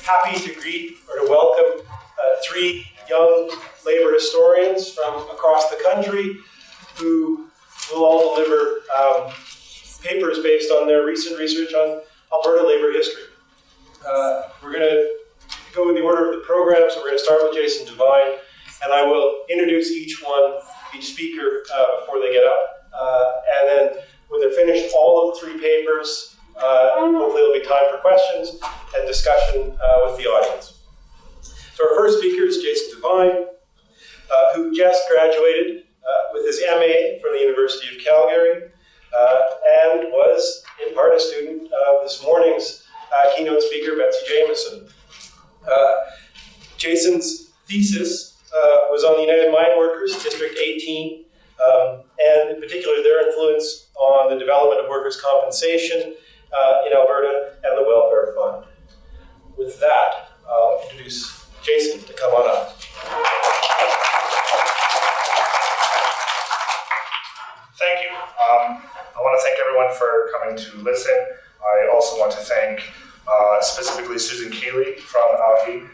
happy to greet or to welcome three young labor historians from across the country who will all deliver papers based on their recent research on Alberta labor history. We're going to go in the order of the program, so we're going to start with Jason Devine, and I will introduce each speaker before they get up. And then when they're finished, all of the three papers, hopefully there'll be time for questions and discussion with the audience. So our first speaker is Jason Devine, who just graduated with his MA from the University of Calgary and was in part a student of this morning's keynote speaker, Betsy Jamieson. Jason's thesis was on the United Mine Workers, District 18, and in particular their influence on the development of workers' compensation in Alberta and the Welfare Fund. With that, I'll introduce Jason to come on up. Thank you. I want to thank everyone for coming to listen. I also want to thank specifically Susan Keeley from ALHI.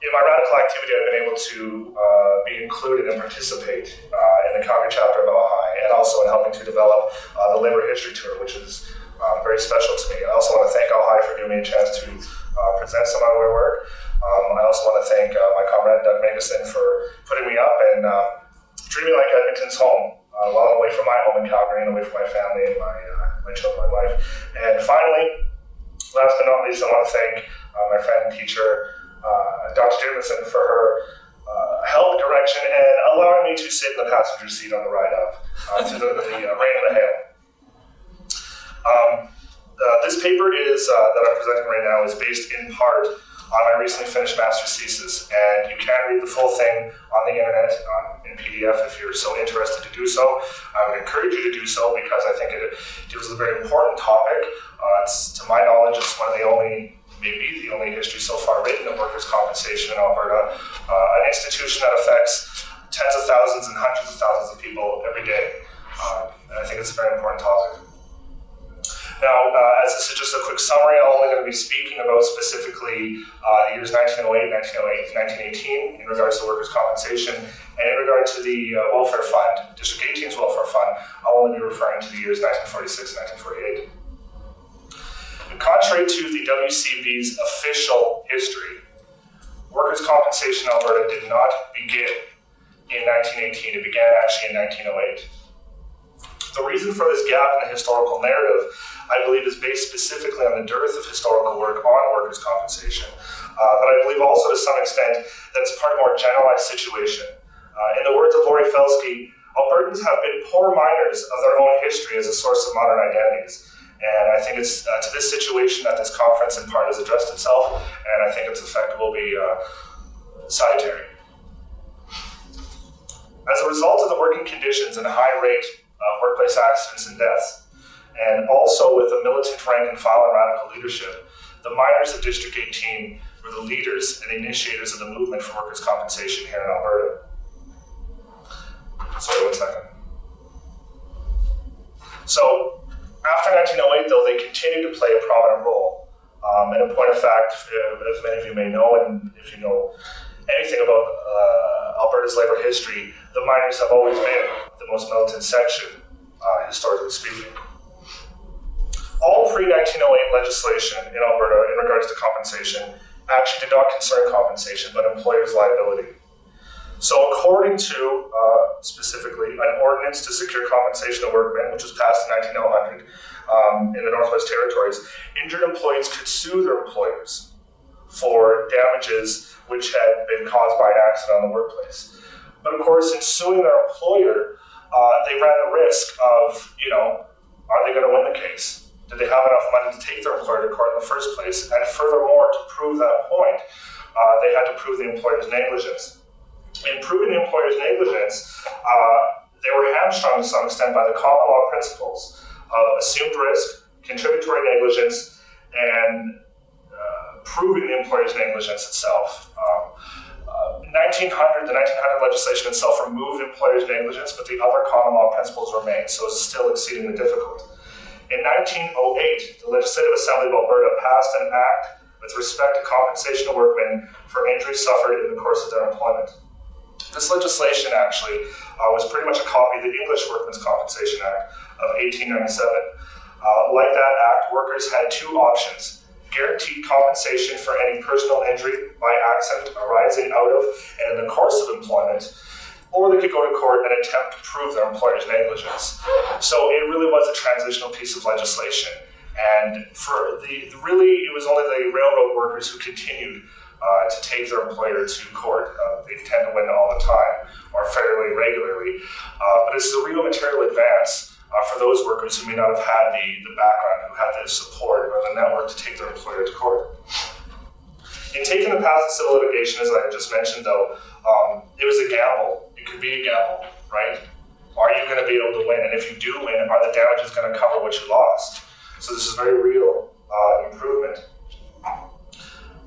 In my radical activity, I've been able to be included and participate in the Calgary chapter of ALHI, and also in helping to develop the Labor History Tour, which is very special to me. I also want to thank ALHI for giving me a chance to present some of my work. I also want to thank my comrade Doug Mageson for putting me up and treating me like Edmonton's home, while I'm away from my home in Calgary and away from my family and my children, my wife. And finally, last but not least, I want to thank my friend and teacher, Dr. Jamieson, for her help, direction, and allowing me to sit in the passenger seat on the ride up through the rain and the hail. This paper that I'm presenting right now is based in part on my recently finished master's thesis, and you can read the full thing on the internet in PDF if you're so interested to do so. I would encourage you to do so because I think it deals with a very important topic. It's, to my knowledge, it's one of the only, maybe the only history so far written of workers' compensation in Alberta, an institution that affects tens of thousands and hundreds of thousands of people every day. And I think it's a very important topic. Now, as this is just a quick summary, I'm only going to be speaking about specifically the years 1908, 1918 in regards to workers' compensation, and in regard to the Welfare Fund, District 18's Welfare Fund, I'll only be referring to the years 1946 and 1948. And contrary to the WCB's official history, workers' compensation in Alberta did not begin in 1918. It began actually in 1908. The reason for this gap in the historical narrative, I believe, is based specifically on the dearth of historical work on workers' compensation. But I believe also to some extent that it's part of a more generalized situation. In the words of Laurie Felsky, Albertans have been poor miners of their own history as a source of modern identities. And I think it's to this situation that this conference in part has addressed itself, and I think its effect will be salutary. As a result of the working conditions and high rate of workplace accidents and deaths, and also with the militant rank and file and radical leadership, the miners of District 18 were the leaders and initiators of the movement for workers' compensation here in Alberta. Sorry, 1 second. So, after 1908, though, they continued to play a prominent role. And in point of fact, as many of you may know, and if you know anything about Alberta's labor history, the miners have always been the most militant section, historically speaking. All pre-1908 legislation in Alberta in regards to compensation actually did not concern compensation, but employers' liability. So according to, specifically, an ordinance to secure compensation of workmen, which was passed in 1900 in the Northwest Territories, injured employees could sue their employers for damages which had been caused by an accident on the workplace. But of course, in suing their employer, they ran the risk of, are they going to win the case? Did they have enough money to take their employer to court in the first place? And furthermore, to prove that point, they had to prove the employer's negligence. In proving the employer's negligence, they were hamstrung to some extent by the common law principles of assumed risk, contributory negligence, and proving the employer's negligence itself. The 1900 legislation itself removed employer's negligence, but the other common law principles remain, so it's still exceedingly difficult. In 1908, the Legislative Assembly of Alberta passed an act with respect to compensation of workmen for injuries suffered in the course of their employment. This legislation actually was pretty much a copy of the English Workmen's Compensation Act of 1897. Like that act, workers had two options: guaranteed compensation for any personal injury by accident arising out of and in the course of employment, or they could go to court and attempt to prove their employer's negligence. So it really was a transitional piece of legislation. And it was only the railroad workers who continued to take their employer to court. They tend to win all the time, or fairly regularly. But this is a real material advance for those workers who may not have had the background, who had the support or the network to take their employer to court. In taking the path of civil litigation, as I just mentioned, though, it was a gamble. It could be a gamble, right? Are you going to be able to win? And if you do win, are the damages going to cover what you lost? So this is a very real improvement.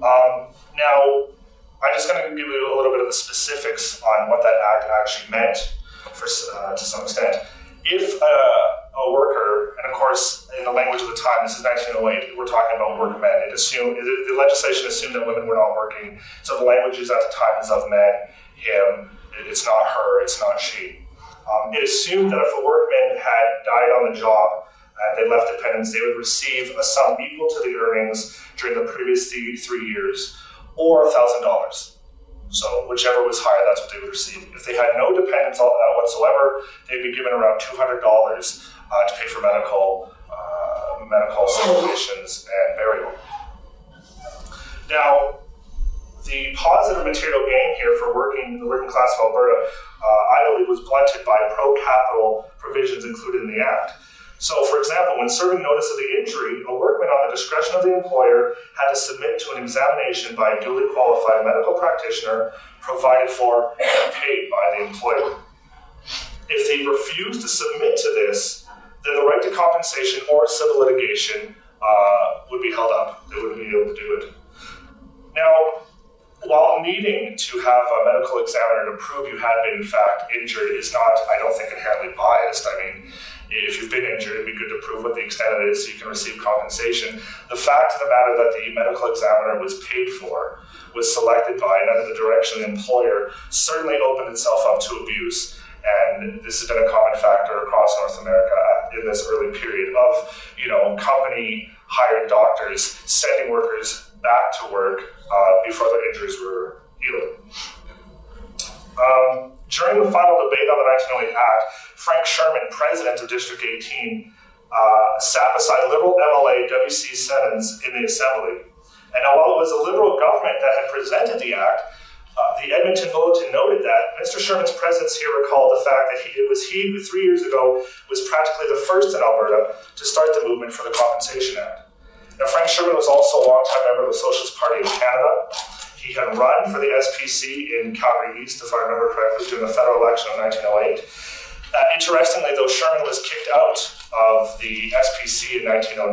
Now, I'm just going to give you a little bit of the specifics on what that act actually meant to some extent. If a worker, and of course, in the language of the time, this is 1908, we're talking about workmen. The legislation assumed that women were not working, so the language used at the time is of men, him, it's not her, it's not she. It assumed that if a workman had died on the job and they left dependents, they would receive a sum equal to the earnings during the previous 3 years, or $1,000. So whichever was higher, that's what they would receive. If they had no dependents whatsoever, they'd be given around $200 to pay for medical situations and burial. Now, the positive material gain here for the working class of Alberta, I believe, was blunted by pro-capital provisions included in the Act. So, for example, when serving notice of the injury, a workman on the discretion of the employer had to submit to an examination by a duly qualified medical practitioner provided for and paid by the employer. If they refused to submit to this, then the right to compensation or civil litigation would be held up. They wouldn't be able to do it. Now, while needing to have a medical examiner to prove you had been in fact injured is not, I don't think, inherently biased. I mean, if you've been injured, it'd be good to prove what the extent of it is so you can receive compensation. The fact of the matter that the medical examiner was paid for, was selected by and under the direction of the employer, certainly opened itself up to abuse. And this has been a common factor across North America in this early period of, company-hired doctors sending workers back to work before their injuries were healed. During the final debate on the 1908 Act, Frank Sherman, president of District 18, sat beside Liberal MLA W.C. Simmons in the Assembly. And while it was a Liberal government that had presented the Act, the Edmonton Bulletin noted that Mr. Sherman's presence here recalled the fact that it was he who 3 years ago was practically the first in Alberta to start the movement for the Compensation Act. Now, Frank Sherman was also a longtime member of the Socialist Party of Canada. He had run for the SPC in Calgary East, if I remember correctly, during the federal election of 1908. Interestingly, though, Sherman was kicked out of the SPC in 1909,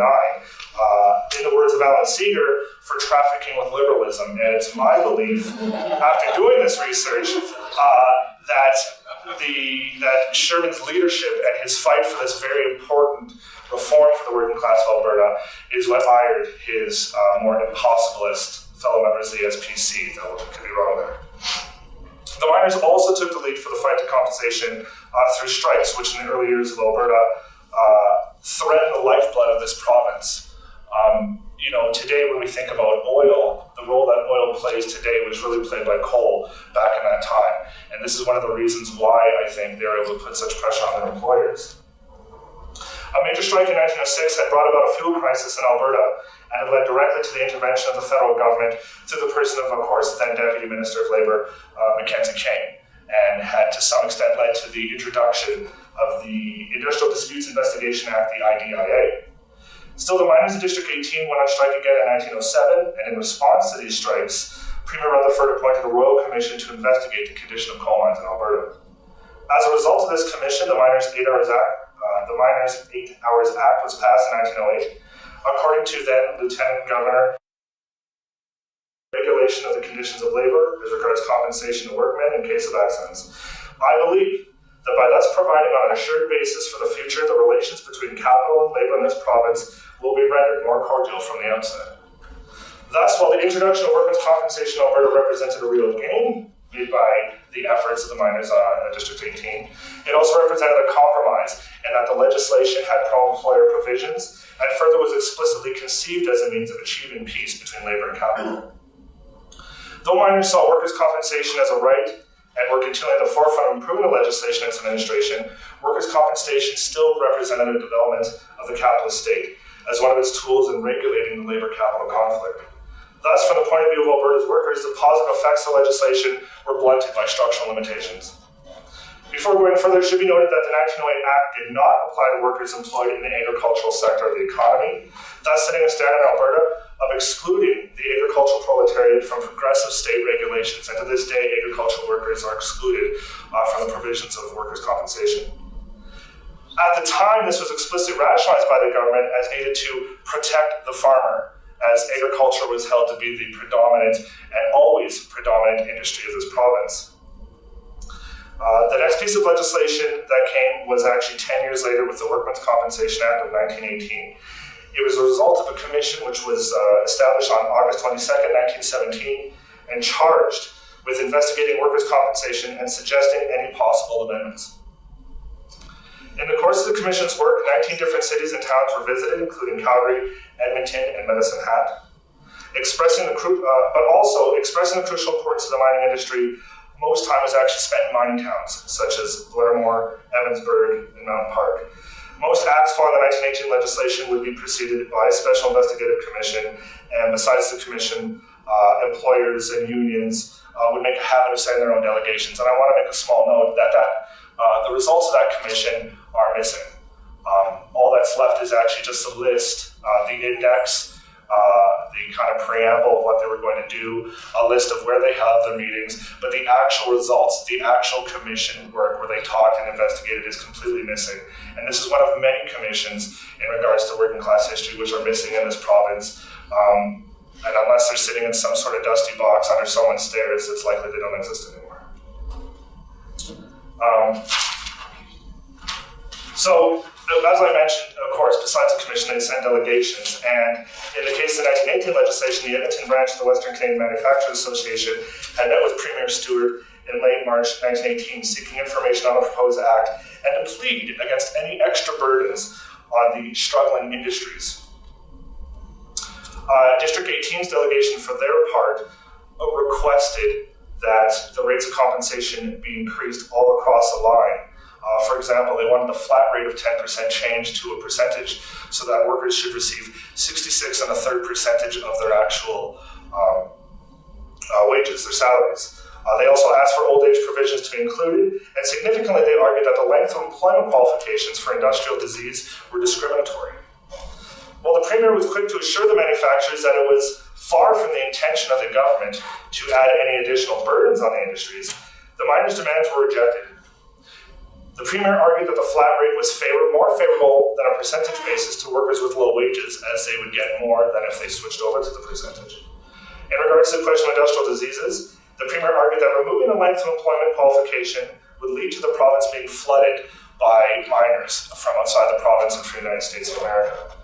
in the words of Alan Seeger, for trafficking with liberalism. And it's my belief, after doing this research, that Sherman's leadership and his fight for this very important reform for the working class of Alberta is what fired his more impossibilist fellow members of the SPC, though I could be wrong there. The miners also took the lead for the fight to compensation through strikes, which in the early years of Alberta threatened the lifeblood of this province. Today when we think about oil, the role that oil plays today was really played by coal back in that time. And this is one of the reasons why I think they were able to put such pressure on their employers. A major strike in 1906 had brought about a fuel crisis in Alberta and had led directly to the intervention of the federal government through the person of course, then Deputy Minister of Labour, Mackenzie King, and had to some extent led to the introduction of the Industrial Disputes Investigation Act, the IDIA. Still, the miners of District 18 went on strike again in 1907, and in response to these strikes, Premier Rutherford appointed a royal commission to investigate the condition of coal mines in Alberta. As a result of this commission, the Miners' 8 Hours Act was passed in 1908. According to then Lieutenant Governor, regulation of the conditions of labor as regards compensation to workmen in case of accidents. I believe that by thus providing on an assured basis for the future, the relations between capital and labor in this province will be rendered more cordial from the outset. Thus, while the introduction of workmen's compensation in Alberta represented a real gain made by the efforts of the miners on District 18, it also represented a compromise in that the legislation had pro-employer provisions and further was explicitly conceived as a means of achieving peace between labour and capital. Though miners saw workers' compensation as a right and were continually at the forefront of improving the legislation in its administration, workers' compensation still represented a development of the capitalist state as one of its tools in regulating the labour-capital conflict. Thus, from the point of view of Alberta's workers, the positive effects of legislation were blunted by structural limitations. Before going further, it should be noted that the 1908 Act did not apply to workers employed in the agricultural sector of the economy, thus setting a standard in Alberta of excluding the agricultural proletariat from progressive state regulations, and to this day, agricultural workers are excluded from the provisions of workers' compensation. At the time, this was explicitly rationalized by the government as needed to protect the farmer, as agriculture was held to be the predominant and always predominant industry of this province. The next piece of legislation that came was actually 10 years later with the Workmen's Compensation Act of 1918. It was a result of a commission which was established on August 22nd, 1917, and charged with investigating workers' compensation and suggesting any possible amendments. In the course of the commission's work, 19 different cities and towns were visited, including Calgary, Edmonton, and Medicine Hat, but also expressing the crucial importance of the mining industry. Most time was actually spent in mining towns, such as Blairmore, Evansburg, and Mountain Park. Most acts following the 1918 legislation would be preceded by a special investigative commission, and besides the commission, employers and unions would make a habit of sending their own delegations. And I want to make a small note that the results of that commission are missing. All that's left is actually just a list, the index, the kind of preamble of what they were going to do, a list of where they held their meetings, but the actual results, the actual commission work where they talked and investigated is completely missing. And this is one of many commissions in regards to working class history which are missing in this province. And unless they're sitting in some sort of dusty box under someone's stairs, it's likely they don't exist anymore. So, as I mentioned, of course, besides the commission, they send delegations, and in the case of the 1918 legislation, the Edmonton branch of the Western Canadian Manufacturers Association had met with Premier Stewart in late March 1918, seeking information on the proposed act and to plead against any extra burdens on the struggling industries. District 18's delegation, for their part, requested that the rates of compensation be increased all across the line. For example, they wanted the flat rate of 10% changed to a percentage so that workers should receive 66 1/3% of their actual wages, their salaries. They also asked for old age provisions to be included, and significantly they argued that the length of employment qualifications for industrial disease were discriminatory. While the Premier was quick to assure the manufacturers that it was far from the intention of the government to add any additional burdens on the industries, the miners' demands were rejected. The Premier argued that the flat rate was more favorable than a percentage basis to workers with low wages, as they would get more than if they switched over to the percentage. In regards to the question of industrial diseases, the Premier argued that removing the length of employment qualification would lead to the province being flooded by miners from outside the province and from the United States of America.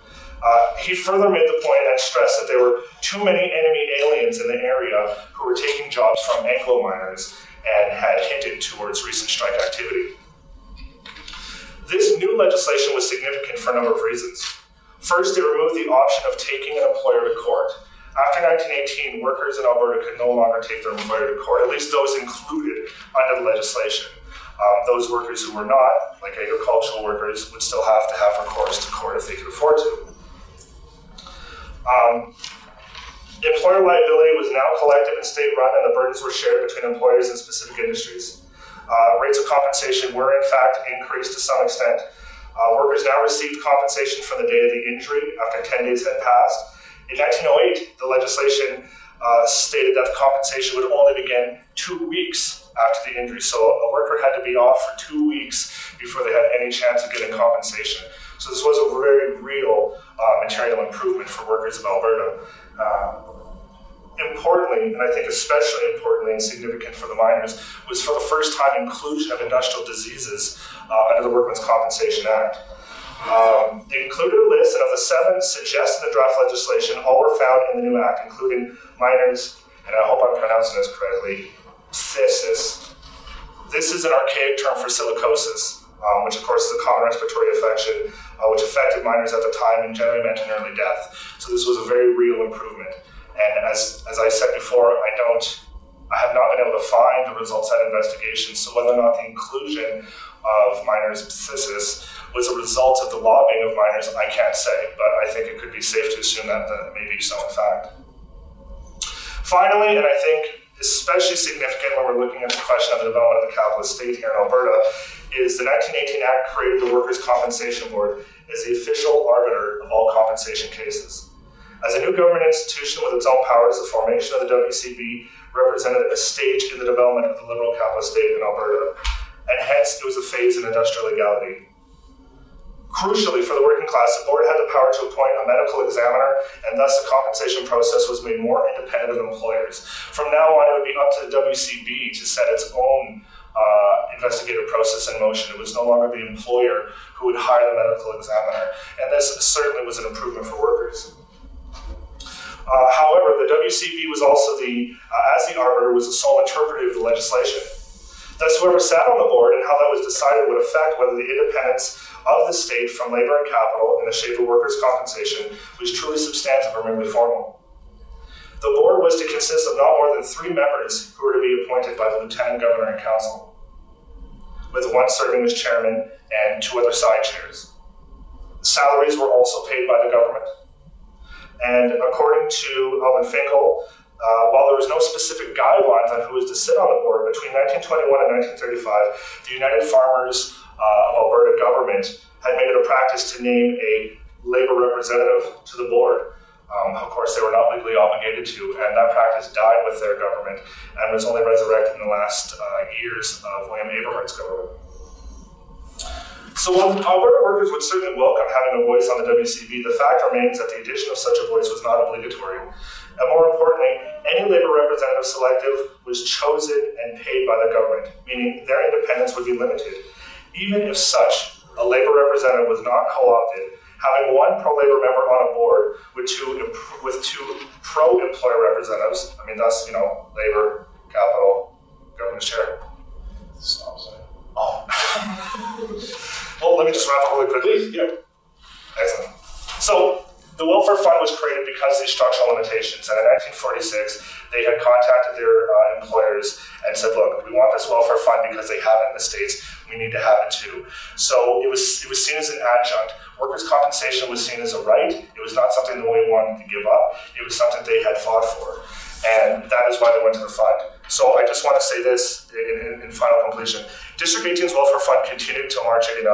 He further made the point and stressed that there were too many enemy aliens in the area who were taking jobs from Anglo miners and had hinted towards recent strike activity. This new legislation was significant for a number of reasons. First, it removed the option of taking an employer to court. After 1918, workers in Alberta could no longer take their employer to court, at least those included under the legislation. Those workers who were not, like agricultural workers, would still have to have recourse to court if they could afford to. Employer liability was now collective and state-run, and the burdens were shared between employers in specific industries. Rates of compensation were, in fact, increased to some extent. Workers now received compensation from the day of the injury after 10 days had passed. In 1908, the legislation stated that the compensation would only begin 2 weeks after the injury. So a worker had to be off for 2 weeks before they had any chance of getting compensation. So this was a very real material improvement for workers of Alberta. Importantly, and I think especially importantly and significant for the miners, was for the first time inclusion of industrial diseases under the Workmen's Compensation Act. It included a list, and of the 7 suggested in the draft legislation, all were found in the new act, including minors, and I hope I'm pronouncing this correctly, phthisis. This is an archaic term for silicosis, which of course is a common respiratory infection, which affected minors at the time and generally meant an early death. So this was a very real improvement. And as I said before, I have not been able to find the results of that investigation, so whether or not the inclusion of minors' phthisis was a result of the lobbying of minors, I can't say, but I think it could be safe to assume that may be so in fact. Finally, and I think especially significant when we're looking at the question of the development of the capitalist state here in Alberta, is the 1918 Act created the Workers' Compensation Board as the official arbiter of all compensation cases. As a new government institution with its own powers, the formation of the WCB represented a stage in the development of the liberal capitalist state in Alberta, and hence it was a phase in industrial legality. Crucially, for the working class, the board had the power to appoint a medical examiner, and thus the compensation process was made more independent of employers. From now on, it would be up to the WCB to set its own investigative process in motion. It was no longer the employer who would hire the medical examiner, and this certainly was an improvement for workers. However, the WCB was also as the arbiter, was the sole interpreter of the legislation. Thus, whoever sat on the board and how that was decided would affect whether the independence of the state from labor and capital in the shape of workers' compensation was truly substantive or merely formal. The board was to consist of not more than 3 members who were to be appointed by the Lieutenant Governor and Council, with 1 serving as chairman and 2 other side chairs. Salaries were also paid by the government. And according to Alvin Finkel, while there was no specific guidelines on who was to sit on the board, between 1921 and 1935, the United Farmers of Alberta government had made it a practice to name a labor representative to the board. Of course, they were not legally obligated to, and that practice died with their government and was only resurrected in the last years of William Aberhardt's government. So while Alberta workers would certainly welcome having a voice on the WCB, the fact remains that the addition of such a voice was not obligatory. And more importantly, any labor representative selected was chosen and paid by the government, meaning their independence would be limited. Even if such a labor representative was not co-opted, having 1 pro-labor member on a board with two pro-employer representatives, I mean, that's, labor, capital, government share. Stop sign. Oh. Well, let me just wrap up really quickly. Please, yeah. Excellent. So, the welfare fund was created because of these structural limitations, and in 1946, they had contacted their employers and said, look, we want this welfare fund because they have it in the States, we need to have it too. So it was seen as an adjunct. Workers' compensation was seen as a right. It was not something that we wanted to give up. It was something they had fought for, and that is why they went to the fund. So I just want to say this in final completion. District 18's welfare fund continued until March 89,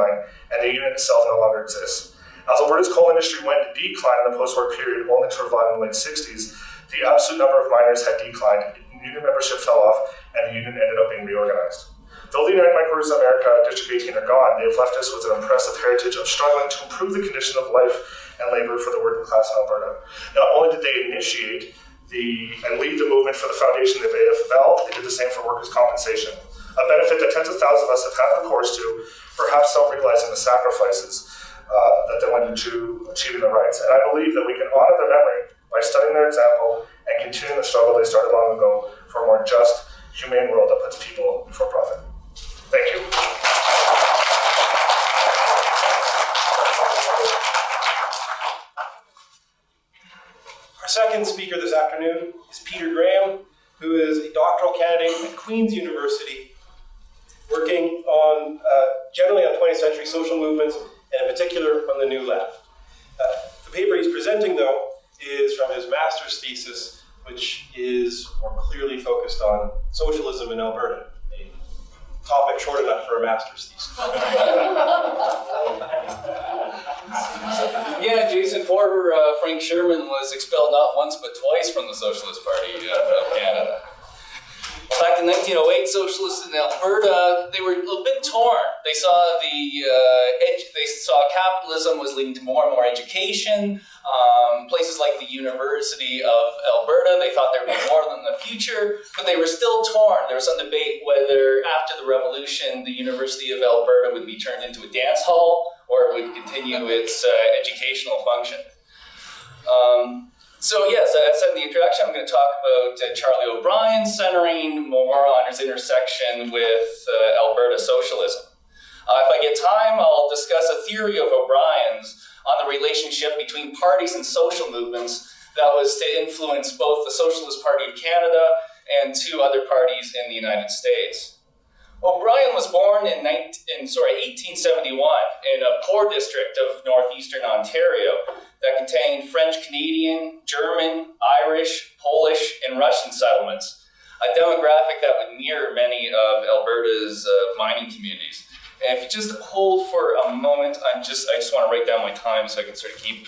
and the unit itself no longer exists. As Alberta's coal industry went to decline in the post-war period, only to revive in the late 60s, the absolute number of miners had declined, union membership fell off, and the union ended up being reorganized. Though the United Mine Workers of America, District 18 are gone, they have left us with an impressive heritage of struggling to improve the condition of life and labor for the working class in Alberta. Not only did they initiate and lead the movement for the foundation of the AFL, they did the same for workers' compensation, a benefit that tens of thousands of us have had recourse to, perhaps don't realizing the sacrifices that they went into achieving their rights. And I believe that we can honor their memory by studying their example and continuing the struggle they started long ago for a more just, humane world that puts people before profit. Thank you. Our second speaker this afternoon is Peter Graham, who is a doctoral candidate at Queen's University, working on generally on 20th century social movements, and in particular on the New Left. The paper he's presenting, though, is from his master's thesis, which is more clearly focused on socialism in Alberta, a topic short enough for a master's thesis. Yeah, Jason Porter, Frank Sherman was expelled not once but twice from the Socialist Party of Canada. Back in 1908, socialists in Alberta, they were a little bit torn. They saw capitalism was leading to more and more education. Places like the University of Alberta, they thought there would be more in the future, but they were still torn. There was some debate whether after the revolution, the University of Alberta would be turned into a dance hall or it would continue its educational function. So yes, as I said in the introduction, I'm going to talk about Charlie O'Brien, centering more on his intersection with Alberta socialism. If I get time, I'll discuss a theory of O'Brien's on the relationship between parties and social movements that was to influence both the Socialist Party of Canada and two other parties in the United States. O'Brien was born in 1871 in a poor district of northeastern Ontario that contained French-Canadian, German, Irish, Polish, and Russian settlements, a demographic that would mirror many of Alberta's mining communities. And if you just hold for a moment, I just want to write down my time so I can sort of keep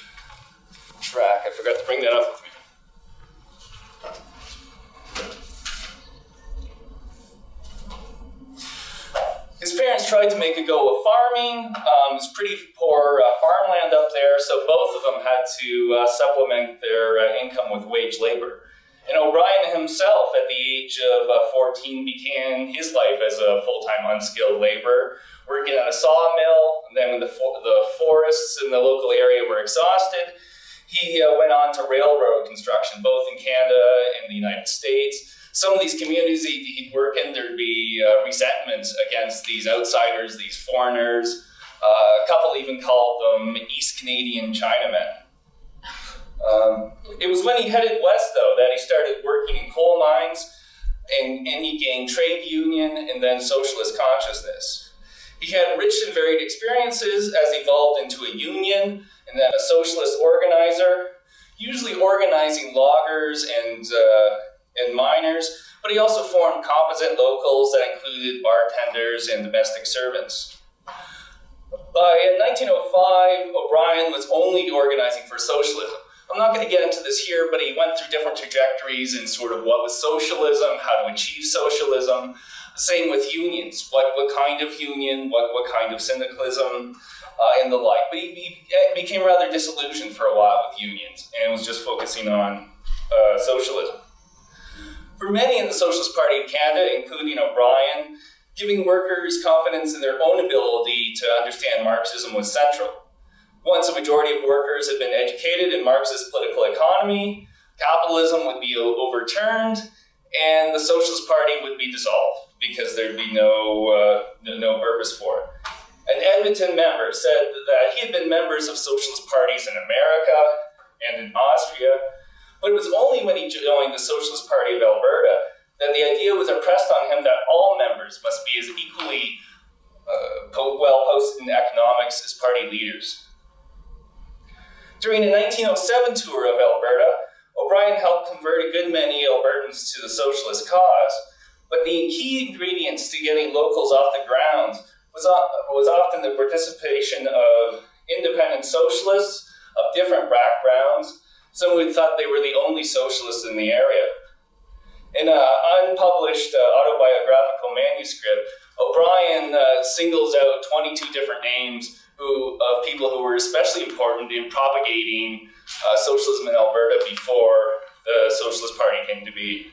track. I forgot to bring that up with me. His parents tried to make a go of farming. It was pretty poor farmland up there, so both of them had to supplement their income with wage labor. And O'Brien himself, at the age of 14, began his life as a full-time unskilled laborer, working at a sawmill. And then when the forests in the local area were exhausted, he went on to railroad construction, both in Canada and the United States. Some of these communities he'd work in, there'd be resentments against these outsiders, these foreigners. A couple even called them East Canadian Chinamen. It was when he headed west, though, that he started working in coal mines, and he gained trade union and then socialist consciousness. He had rich and varied experiences as he evolved into a union and then a socialist organizer, usually organizing loggers and miners, but he also formed composite locals that included bartenders and domestic servants. By 1905, O'Brien was only organizing for socialism. I'm not going to get into this here, but he went through different trajectories in sort of what was socialism, how to achieve socialism. Same with unions, what kind of union, what kind of syndicalism, and the like. But he became rather disillusioned for a while with unions and was just focusing on socialism. For many in the Socialist Party of Canada, including O'Brien, giving workers confidence in their own ability to understand Marxism was central. Once a majority of workers had been educated in Marxist political economy, capitalism would be overturned, and the Socialist Party would be dissolved because there'd be no purpose for it. An Edmonton member said that he had been members of socialist parties in America and in Austria, but it was only when he joined the Socialist Party of Alberta that the idea was impressed on him that all members must be as equally well posted in economics as party leaders. During a 1907 tour of Alberta, O'Brien helped convert a good many Albertans to the socialist cause, but the key ingredients to getting locals off the ground was often the participation of independent socialists of different backgrounds, some who thought they were the only socialists in the area. In an unpublished autobiographical manuscript, O'Brien singles out 22 different names of people who were especially important in propagating socialism in Alberta before the Socialist Party came to be.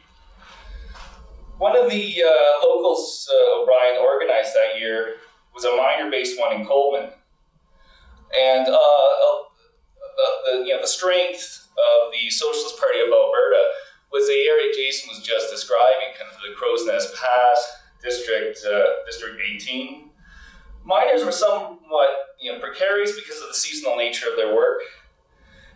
One of the locals O'Brien organized that year was a miner-based one in Coleman. And the strength of the Socialist Party of Alberta was the area Jason was just describing, kind of the Crow's Nest Pass, District 18. Miners were somewhat precarious because of the seasonal nature of their work,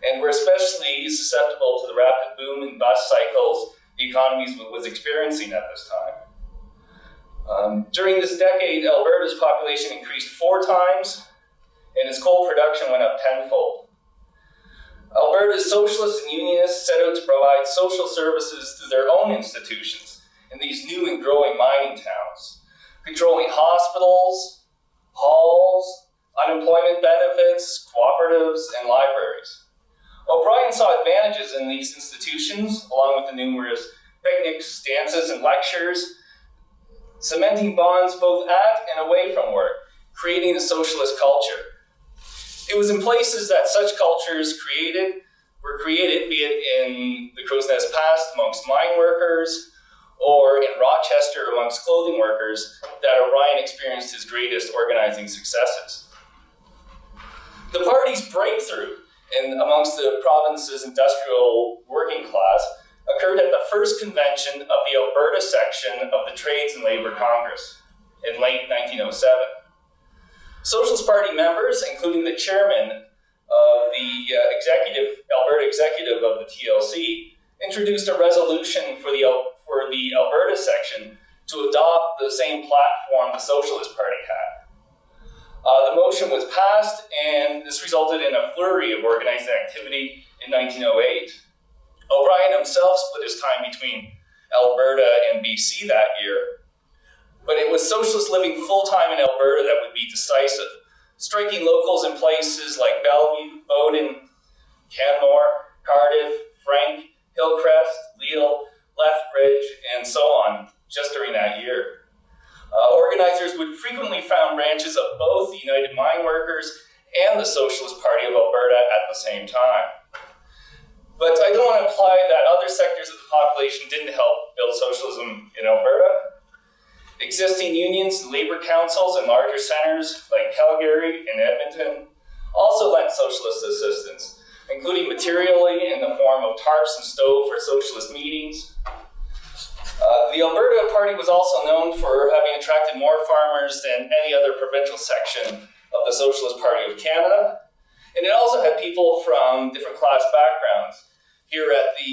and were especially susceptible to the rapid boom and bust cycles the economy was experiencing at this time. During this decade, Alberta's population increased 4 times, and its coal production went up tenfold. Alberta's socialists and unionists set out to provide social services through their own institutions in these new and growing mining towns, controlling hospitals, halls, unemployment benefits, cooperatives, and libraries. O'Brien saw advantages in these institutions, along with the numerous picnics, dances, and lectures, cementing bonds both at and away from work, creating a socialist culture. It was in places that such cultures were created, be it in the Crow's Nest Pass amongst mine workers, or in Rochester amongst clothing workers, that O'Brien experienced his greatest organizing successes. The party's breakthrough amongst the province's industrial working class occurred at the first convention of the Alberta section of the Trades and Labour Congress in late 1907. Socialist Party members, including the chairman of the Alberta executive of the TLC, introduced a resolution for the Alberta section to adopt the same platform the Socialist Party had. The motion was passed, and this resulted in a flurry of organizing activity in 1908. O'Brien himself split his time between Alberta and BC that year, but it was socialists living full-time in Alberta that would be decisive, striking locals in places like Bellevue, Bowden, Canmore, Cardiff, Frank, Hillcrest, Lille, Lethbridge, and so on, just during that year. Organizers would frequently found branches of both the United Mine Workers and the Socialist Party of Alberta at the same time. But I don't want to imply that other sectors of the population didn't help build socialism in Alberta. Existing unions and labor councils in larger centers like Calgary and Edmonton also lent socialist assistance, including materially in the form of tarps and stove for socialist meetings. The Alberta Party was also known for having attracted more farmers than any other provincial section of the Socialist Party of Canada, and it also had people from different class backgrounds. Here at the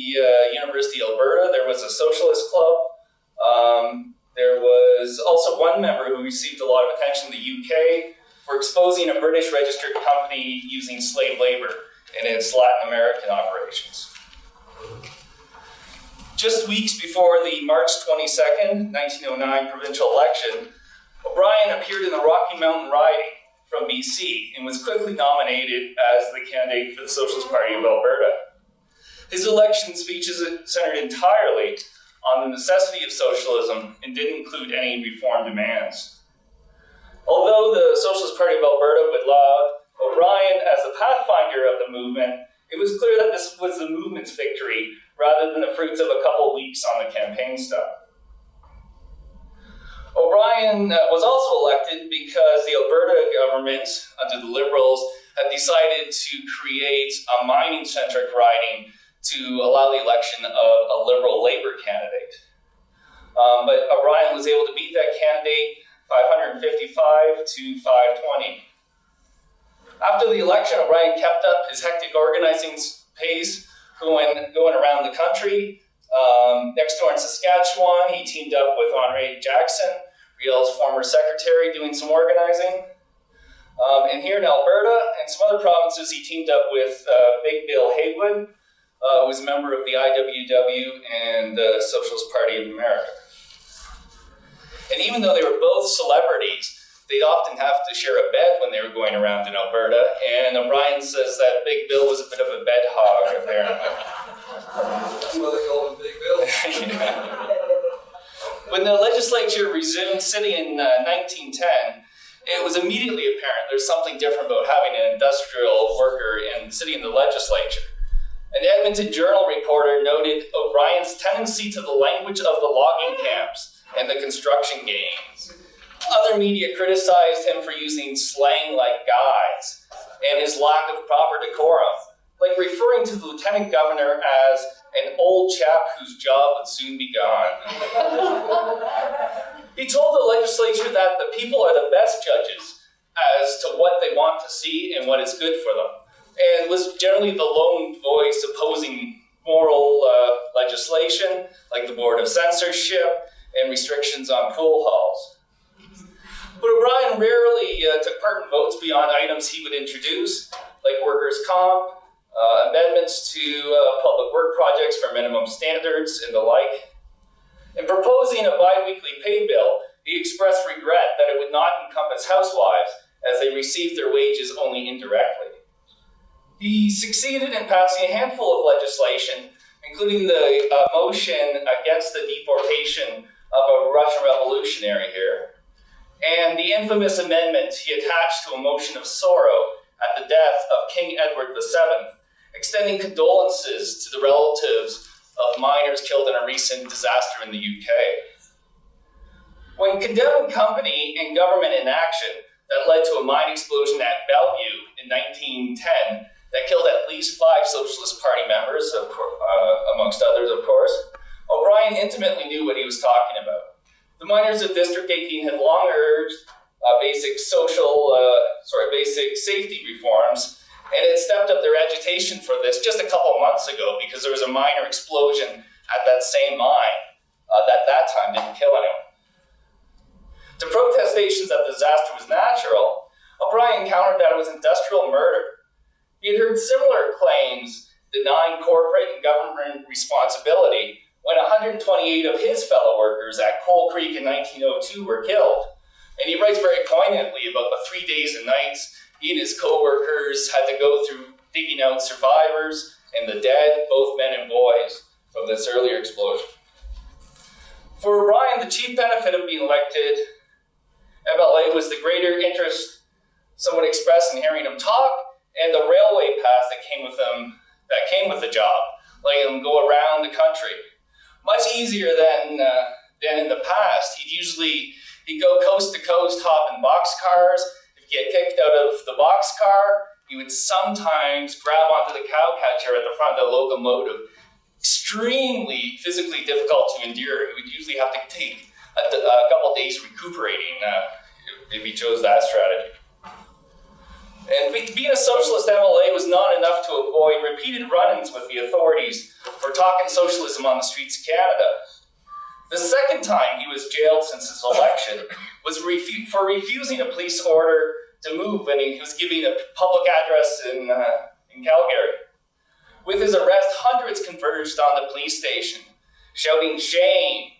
University of Alberta, there was a socialist club. There was also one member who received a lot of attention in the UK for exposing a British registered company using slave labor in its Latin American operations. Just weeks before the March 22nd, 1909 provincial election, O'Brien appeared in the Rocky Mountain riding from BC and was quickly nominated as the candidate for the Socialist Party of Alberta. His election speeches centered entirely on the necessity of socialism and didn't include any reform demands. Although the Socialist Party of Alberta would laud O'Brien as the pathfinder of the movement, it was clear that this was the movement's victory rather than the fruits of a couple weeks on the campaign stump. O'Brien was also elected because the Alberta government, under the Liberals, had decided to create a mining-centric riding to allow the election of a Liberal Labour candidate. But O'Brien was able to beat that candidate 555 to 520. After the election, O'Brien kept up his hectic organizing pace, going around the country. Next door in Saskatchewan, he teamed up with Andre Jackson, Riel's former secretary, doing some organizing. And here in Alberta and some other provinces, he teamed up with Big Bill Haywood, who was a member of the IWW and the Socialist Party of America. And even though they were both celebrities, they'd often have to share a bed when they were going around in Alberta, and O'Brien says that Big Bill was a bit of a bed hog, apparently. That's why they call him Big Bill. Yeah. When the legislature resumed sitting in 1910, it was immediately apparent there's something different about having an industrial worker sitting in the legislature. An Edmonton Journal reporter noted O'Brien's tendency to the language of the logging camps and the construction gangs. Other media criticized him for using slang like guys and his lack of proper decorum, like referring to the lieutenant governor as an old chap whose job would soon be gone. He told the legislature that the people are the best judges as to what they want to see and what is good for them, and was generally the lone voice opposing moral legislation, like the Board of Censorship and restrictions on pool halls. But O'Brien rarely took part in votes beyond items he would introduce, like workers' comp, amendments to public work projects for minimum standards, and the like. In proposing a bi-weekly pay bill, he expressed regret that it would not encompass housewives, as they received their wages only indirectly. He succeeded in passing a handful of legislation, including the motion against the deportation of a Russian revolutionary here, and the infamous amendment he attached to a motion of sorrow at the death of King Edward VII, extending condolences to the relatives of miners killed in a recent disaster in the UK. When condemning company and government inaction that led to a mine explosion at Bellevue in 1910 that killed at least 5 Socialist Party members, amongst others, of course, O'Brien intimately knew what he was talking about. The miners of District 18 had long urged basic safety reforms, and had stepped up their agitation for this just a couple months ago because there was a minor explosion at that same mine that at that time didn't kill anyone. To protestations that the disaster was natural, O'Brien countered that it was industrial murder. He had heard similar claims denying corporate and government responsibility when 128 of his fellow workers at Coal Creek in 1902 were killed. And he writes very poignantly about the 3 days and nights he and his co-workers had to go through digging out survivors and the dead, both men and boys, from this earlier explosion. For O'Brien, the chief benefit of being elected MLA was the greater interest someone expressed in hearing him talk, and the railway pass that came with the job, letting him go around the country. Much easier than in the past. He'd go coast to coast, hop in boxcars. If he get kicked out of the boxcar, he would sometimes grab onto the cowcatcher at the front of the locomotive. Extremely physically difficult to endure. He would usually have to take a couple days recuperating if he chose that strategy. And being a socialist MLA was not enough to avoid repeated run-ins with the authorities for talking socialism on the streets of Canada. The second time he was jailed since his election was for refusing a police order to move when he was giving a public address in Calgary. With his arrest, hundreds converged on the police station, shouting shame.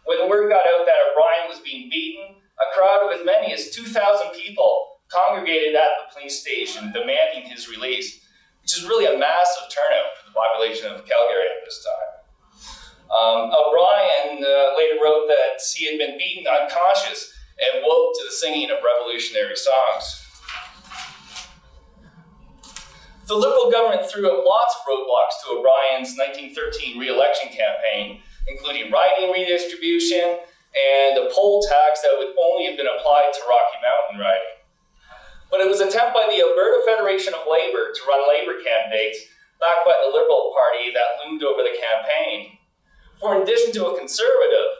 When word got out that O'Brien was being beaten, a crowd of as many as 2,000 people congregated at the police station demanding his release, which is really a massive turnout for the population of Calgary at this time. O'Brien later wrote that he had been beaten unconscious and woke to the singing of revolutionary songs. The Liberal government threw up lots of roadblocks to O'Brien's 1913 re-election campaign, including riding redistribution and a poll tax that would only have been applied to Rocky Mountain riding. But it was an attempt by the Alberta Federation of Labour to run Labour candidates backed by the Liberal Party that loomed over the campaign. For in addition to a Conservative,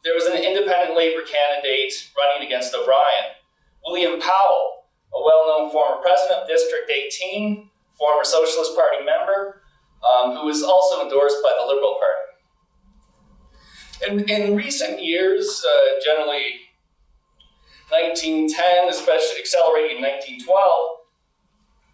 there was an independent Labour candidate running against O'Brien, William Powell, a well-known former president of District 18, former Socialist Party member, who was also endorsed by the Liberal Party. In recent years, generally 1910, especially accelerating 1912,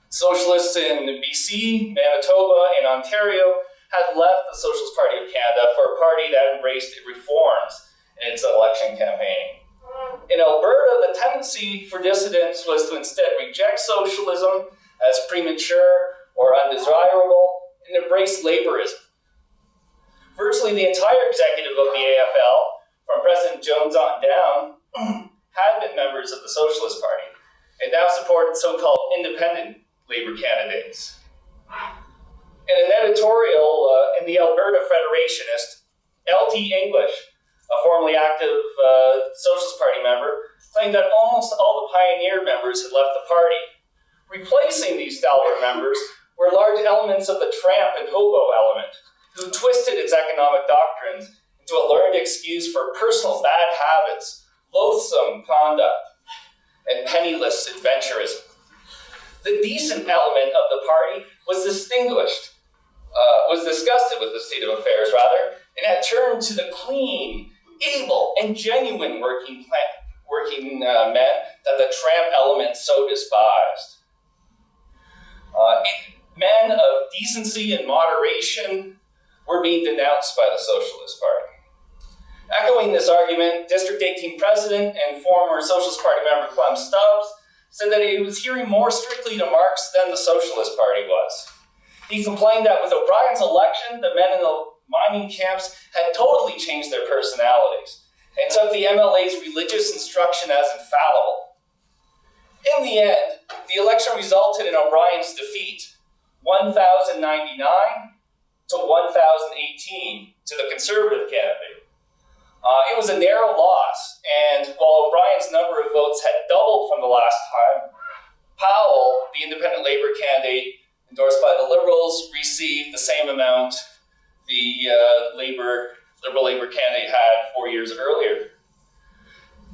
socialists in BC, Manitoba, and Ontario had left the Socialist Party of Canada for a party that embraced reforms in its election campaign. In Alberta, the tendency for dissidents was to instead reject socialism as premature or undesirable and embrace laborism. Virtually the entire executive of the AFL, from President Jones on down, had been members of the Socialist Party and now supported so-called independent Labour candidates. In an editorial in the Alberta Federationist, L.T. English, a formerly active Socialist Party member, claimed that almost all the pioneer members had left the party. Replacing these stalwart members were large elements of the tramp and hobo element, who twisted its economic doctrines into a learned excuse for personal bad habits, loathsome conduct, and penniless adventurism. The decent element of the party was disgusted with the state of affairs, and had turned to the clean, able, and genuine working men that the tramp element so despised. Men of decency and moderation were being denounced by the Socialist Party. Echoing this argument, District 18 President and former Socialist Party member Clem Stubbs said that he was hearing more strictly to Marx than the Socialist Party was. He complained that with O'Brien's election, the men in the mining camps had totally changed their personalities and took the MLA's religious instruction as infallible. In the end, the election resulted in O'Brien's defeat, 1,099 to 1,018 to the Conservative candidate. It was a narrow loss, and while O'Brien's number of votes had doubled from the last time, Powell, the independent Labour candidate endorsed by the Liberals, received the same amount the Liberal Labour candidate had 4 years earlier.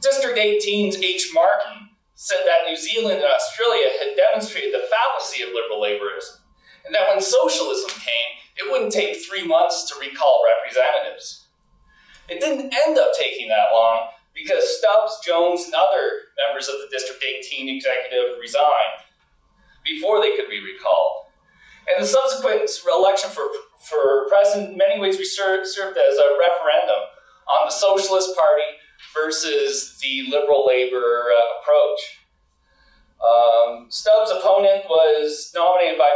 District 18's H. Martin said that New Zealand and Australia had demonstrated the fallacy of Liberal Labourism, and that when socialism came, it wouldn't take 3 months to recall representatives. It didn't end up taking that long because Stubbs, Jones, and other members of the District 18 executive resigned before they could be recalled. And the subsequent election for president in many ways served as a referendum on the Socialist Party versus the Liberal Labour approach. Stubbs' opponent was nominated by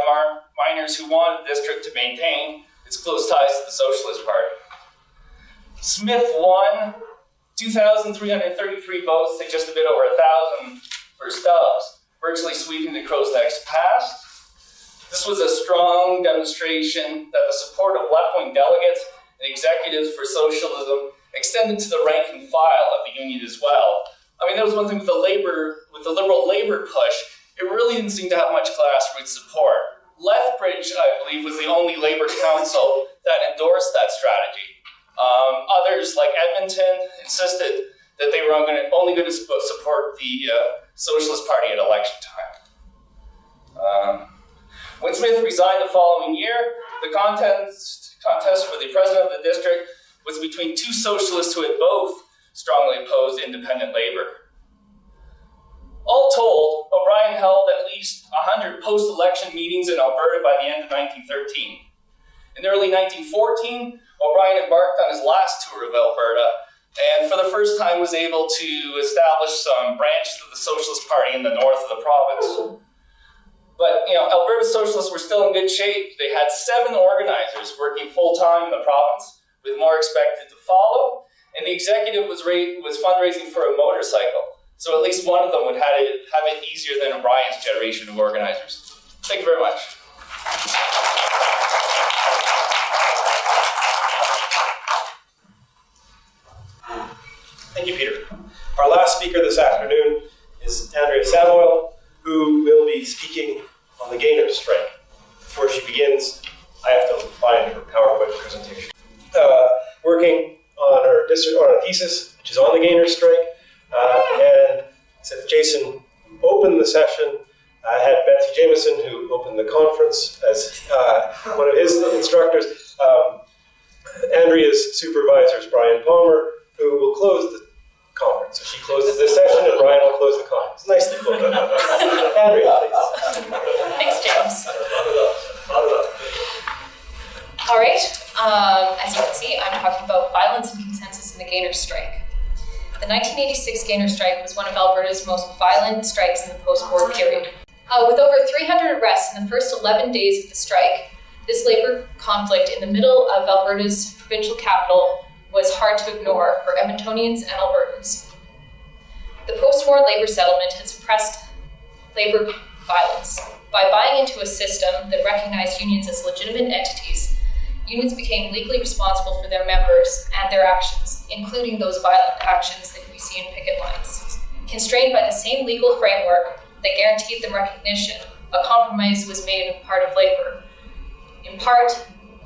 miners who wanted the district to maintain its close ties to the Socialist Party. Smith won 2,333 votes to just a bit over 1,000 for Stubbs, virtually sweeping the Crow's Nest past. This was a strong demonstration that the support of left-wing delegates and executives for socialism extended to the rank and file of the union as well. I mean, that was one thing with the Liberal Labour push. It really didn't seem to have much grassroots support. Lethbridge, I believe, was the only Labour council that endorsed that strategy. Others, like Edmonton, insisted that they were only going to support the Socialist Party at election time. When Smith resigned the following year, the contest for the president of the district was between two socialists who had both strongly opposed independent labor. All told, O'Brien held at least 100 post-election meetings in Alberta by the end of 1913. In early 1914, O'Brien embarked on his last tour of Alberta, and for the first time was able to establish some branches of the Socialist Party in the north of the province. But, Alberta Socialists were still in good shape. They had 7 organizers working full-time in the province, with more expected to follow, and the executive was fundraising for a motorcycle. So at least one of them would have it easier than O'Brien's generation of organizers. Thank you very much. Thank you, Peter. Our last speaker this afternoon is Andrea Samoil, who will be speaking on the gainers' strike. Before she begins, I have to find her PowerPoint presentation. Working on her thesis, which is on the gainers' strike, and so Jason opened the session. I had Betsy Jameson, who opened the conference, as one of his instructors. Andrea's supervisor is Brian Palmer, who will close the conference. So she closes this session, and Brian will close the conference. Nicely put. Andrea, please. Thanks, James. All right. As you can see, I'm talking about violence and consensus in the gainers' strike. The 1986 gainers' strike was one of Alberta's most violent strikes in the post-war period. With over 300 arrests in the first 11 days of the strike, this labor conflict in the middle of Alberta's provincial capital was hard to ignore for Edmontonians and Albertans. The post-war labor settlement had suppressed labor violence. By buying into a system that recognized unions as legitimate entities, unions became legally responsible for their members and their actions, including those violent actions that we see in picket lines. Constrained by the same legal framework that guaranteed them recognition, a compromise was made on the part of labor, in part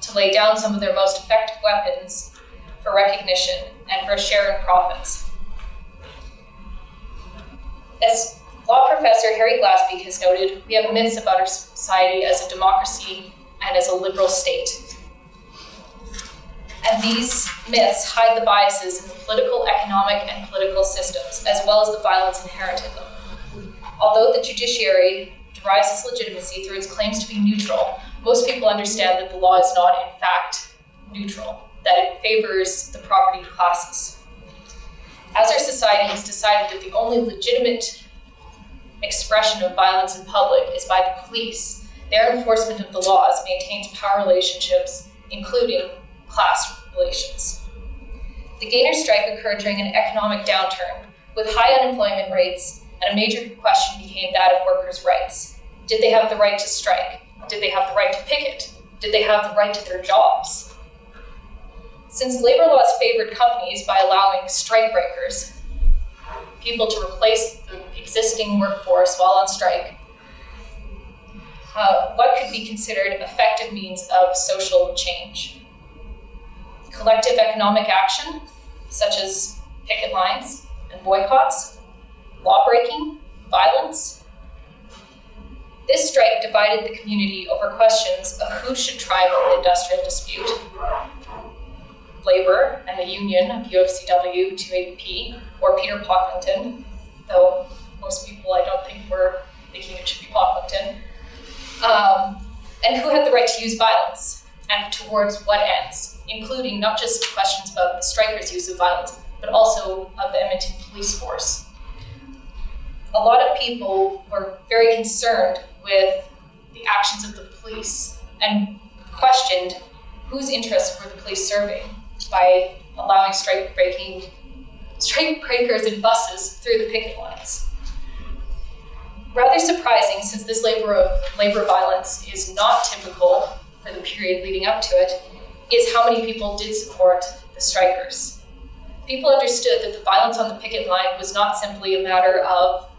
to lay down some of their most effective weapons for recognition and for a share in profits. As law professor Harry Glasby has noted, we have myths about our society as a democracy and as a liberal state. And these myths hide the biases in the political, economic, and political systems, as well as the violence inherent in them. Although the judiciary derives its legitimacy through its claims to be neutral, most people understand that the law is not, in fact, neutral, that it favors the property classes. As our society has decided that the only legitimate expression of violence in public is by the police, Their enforcement of the laws maintains power relationships, including class relations. The Gaynor strike occurred during an economic downturn with high unemployment rates, and a major question became that of workers' rights. Did they have the right to strike? Did they have the right to picket? Did they have the right to their jobs? Since labor laws favored companies by allowing strike breakers, people to replace the existing workforce while on strike, what could be considered effective means of social change? Collective economic action, such as picket lines and boycotts, law-breaking, violence. This strike divided the community over questions of who should triumph in the industrial dispute. Labor and the union of UFCW 280P, or Peter Pocklington, though most people I don't think were thinking it should be Pocklington, and who had the right to use violence, and towards what ends, including not just questions about the strikers' use of violence, but also of the Edmonton police force. A lot of people were very concerned with the actions of the police and questioned whose interests were the police serving by allowing strike breakers in buses through the picket lines. Rather surprising, since this labor violence is not typical for the period leading up to it, is how many people did support the strikers. People understood that the violence on the picket line was not simply a matter of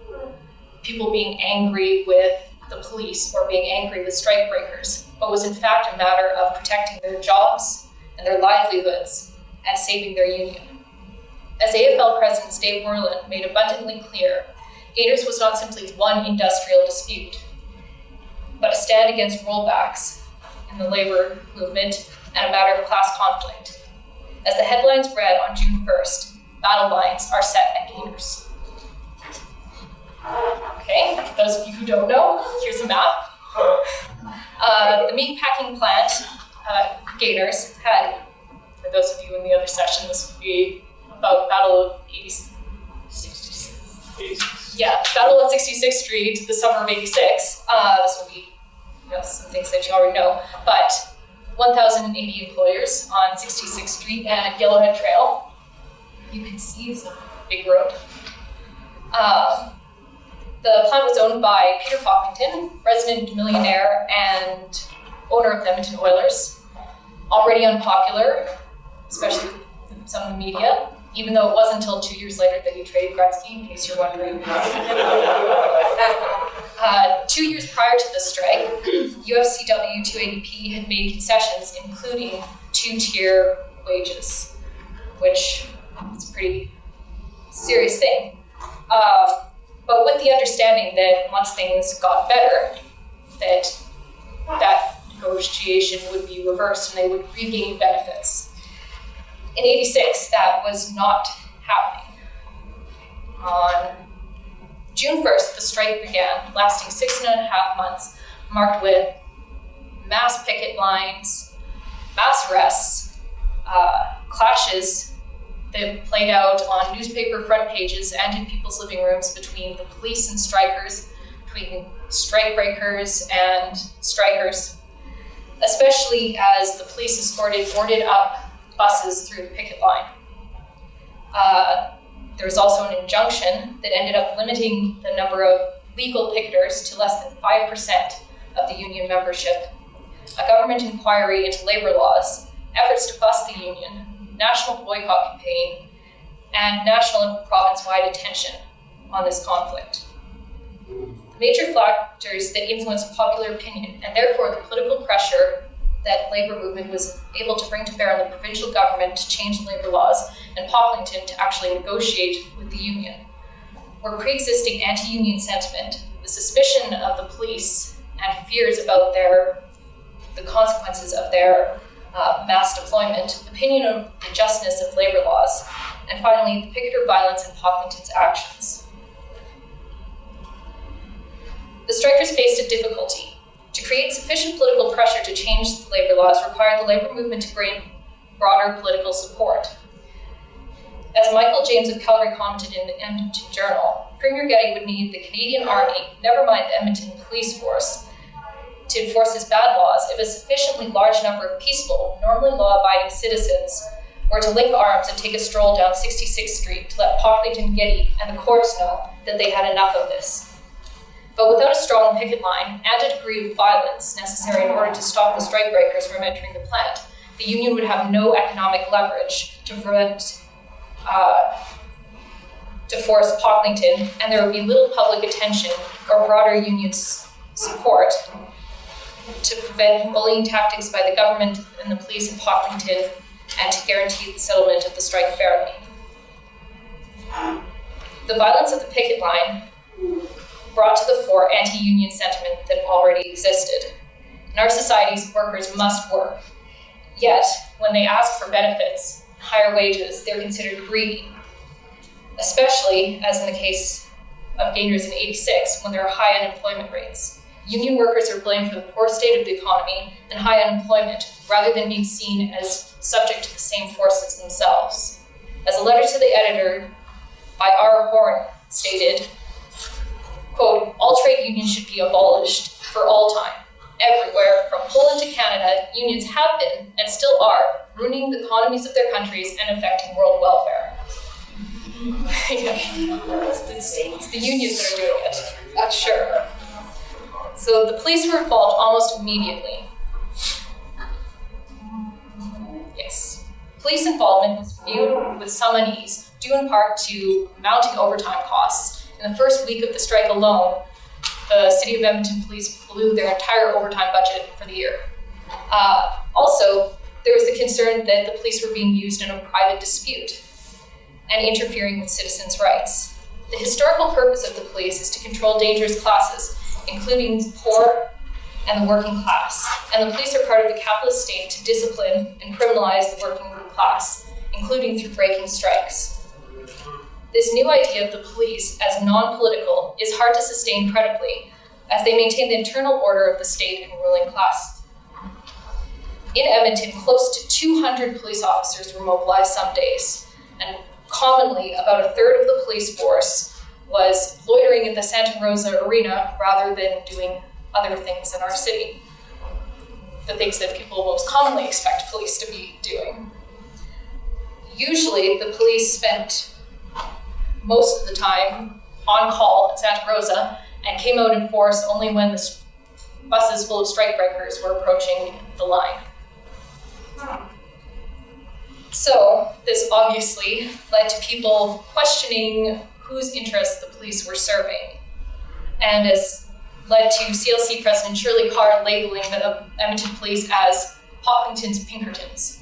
people being angry with the police or being angry with strike breakers, but was in fact a matter of protecting their jobs and their livelihoods and saving their union. As AFL President Dave Moreland made abundantly clear, Gaynors was not simply one industrial dispute, but a stand against rollbacks in the labor movement and a matter of class conflict. As the headlines read on June 1st, battle lines are set at Gaynors. Okay, for those of you who don't know, here's a map. The meatpacking plant, Gaynors, had, for those of you in the other session, this would be about Battle of 66. Yeah, Battle of 66th Street, the summer of 86. This will be some things that you already know, but 1,080 employers on 66th Street and Yellowhead Trail. You can see it's a big road. The plant was owned by Peter Pocklington, resident millionaire and owner of the Edmonton Oilers. Already unpopular, especially with some of the media, even though it wasn't until 2 years later that he traded Gretzky, in case you're wondering. 2 years prior to the strike, UFCW 280P had made concessions, including two-tier wages, which is a pretty serious thing. But with the understanding that once things got better, that negotiation would be reversed and they would regain benefits. In 86, that was not happening. On June 1st, the strike began, lasting 6.5 months, marked with mass picket lines, mass arrests, clashes that played out on newspaper front pages and in people's living rooms between the police and strikers, between strike breakers and strikers, especially as the police escorted boarded up buses through the picket line. There was also an injunction that ended up limiting the number of legal picketers to less than 5% of the union membership, a government inquiry into labor laws, efforts to bust the union, national boycott campaign, and national and province-wide attention on this conflict. The major factors that influenced popular opinion, and therefore the political pressure that labor movement was able to bring to bear on the provincial government to change labor laws and Pocklington to actually negotiate with the union, were pre-existing anti-union sentiment, the suspicion of the police, and fears about the consequences of their mass deployment, opinion of the justness of labor laws, and finally, the picketer violence and Pocklington's actions. The strikers faced a difficulty. To create sufficient political pressure to change the labor laws required the labor movement to gain broader political support. As Michael James of Calgary commented in the Edmonton Journal, Premier Getty would need the Canadian Army, never mind the Edmonton police force, to enforce his bad laws if a sufficiently large number of peaceful, normally law-abiding citizens were to link arms and take a stroll down 66th Street to let Pocklington, Getty, and the courts know that they had enough of this. But without a strong picket line and a degree of violence necessary in order to stop the strikebreakers from entering the plant, the union would have no economic leverage to force Pocklington, and there would be little public attention or broader union support to prevent bullying tactics by the government and the police in Pocklington and to guarantee the settlement of the strike fairly. The violence of the picket line brought to the fore anti-union sentiment that already existed. In our societies, workers must work. Yet, when they ask for benefits, higher wages, they're considered greedy, especially as in the case of gainers in '86, when there are high unemployment rates. Union workers are blamed for the poor state of the economy and high unemployment, rather than being seen as subject to the same forces themselves. As a letter to the editor by R. Horn stated, quote, "All trade unions should be abolished for all time. Everywhere, from Poland to Canada, unions have been, and still are, ruining the economies of their countries and affecting world welfare." It's the unions that are doing it, that's sure. So the police were involved almost immediately. Yes. Police involvement was viewed with some unease, due in part to mounting overtime costs. In the first week of the strike alone, the City of Edmonton Police blew their entire overtime budget for the year. Also, there was the concern that the police were being used in a private dispute and interfering with citizens' rights. The historical purpose of the police is to control dangerous classes, including the poor and the working class. And the police are part of the capitalist state to discipline and criminalize the working class, including through breaking strikes. This new idea of the police as non-political is hard to sustain credibly, as they maintain the internal order of the state and ruling class. In Edmonton, close to 200 police officers were mobilized some days, and commonly about a third of the police force was loitering at the Santa Rosa Arena rather than doing other things in our city. The things that people most commonly expect police to be doing. Usually, the police spent most of the time on call at Santa Rosa and came out in force only when the buses full of strikebreakers were approaching the line. So this obviously led to people questioning whose interests the police were serving, and has led to CLC President Shirley Carr labeling the Edmonton Police as Pocklington's Pinkertons.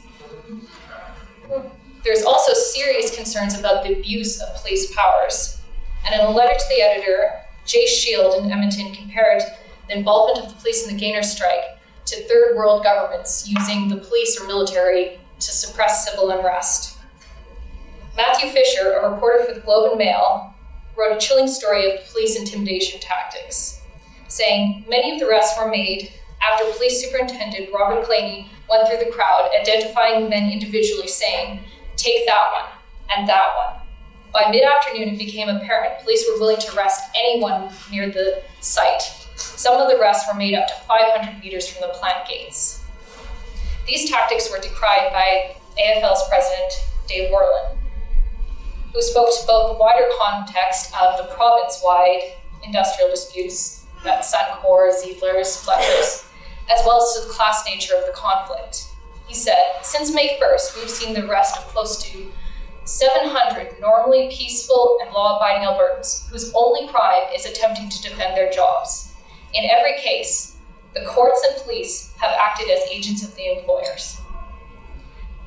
There's also serious concerns about the abuse of police powers, and in a letter to the editor, Jay Shield in Edmonton compared the involvement of the police in the Gaynor strike to third world governments using the police or military to suppress civil unrest. Matthew Fisher, a reporter for the Globe and Mail, wrote a chilling story of police intimidation tactics, saying many of the arrests were made after Police Superintendent Robert Claney went through the crowd, identifying men individually, saying, "Take that one, and that one." By mid-afternoon, it became apparent police were willing to arrest anyone near the site. Some of the arrests were made up to 500 meters from the plant gates. These tactics were decried by AFL's president, Dave Worland, who spoke to both the wider context of the province-wide industrial disputes, that's Suncor, Ziegler's, Fletcher's, as well as to the class nature of the conflict. He said, "Since May 1st, we've seen the arrest of close to 700 normally peaceful and law-abiding Albertans whose only crime is attempting to defend their jobs. In every case, the courts and police have acted as agents of the employers."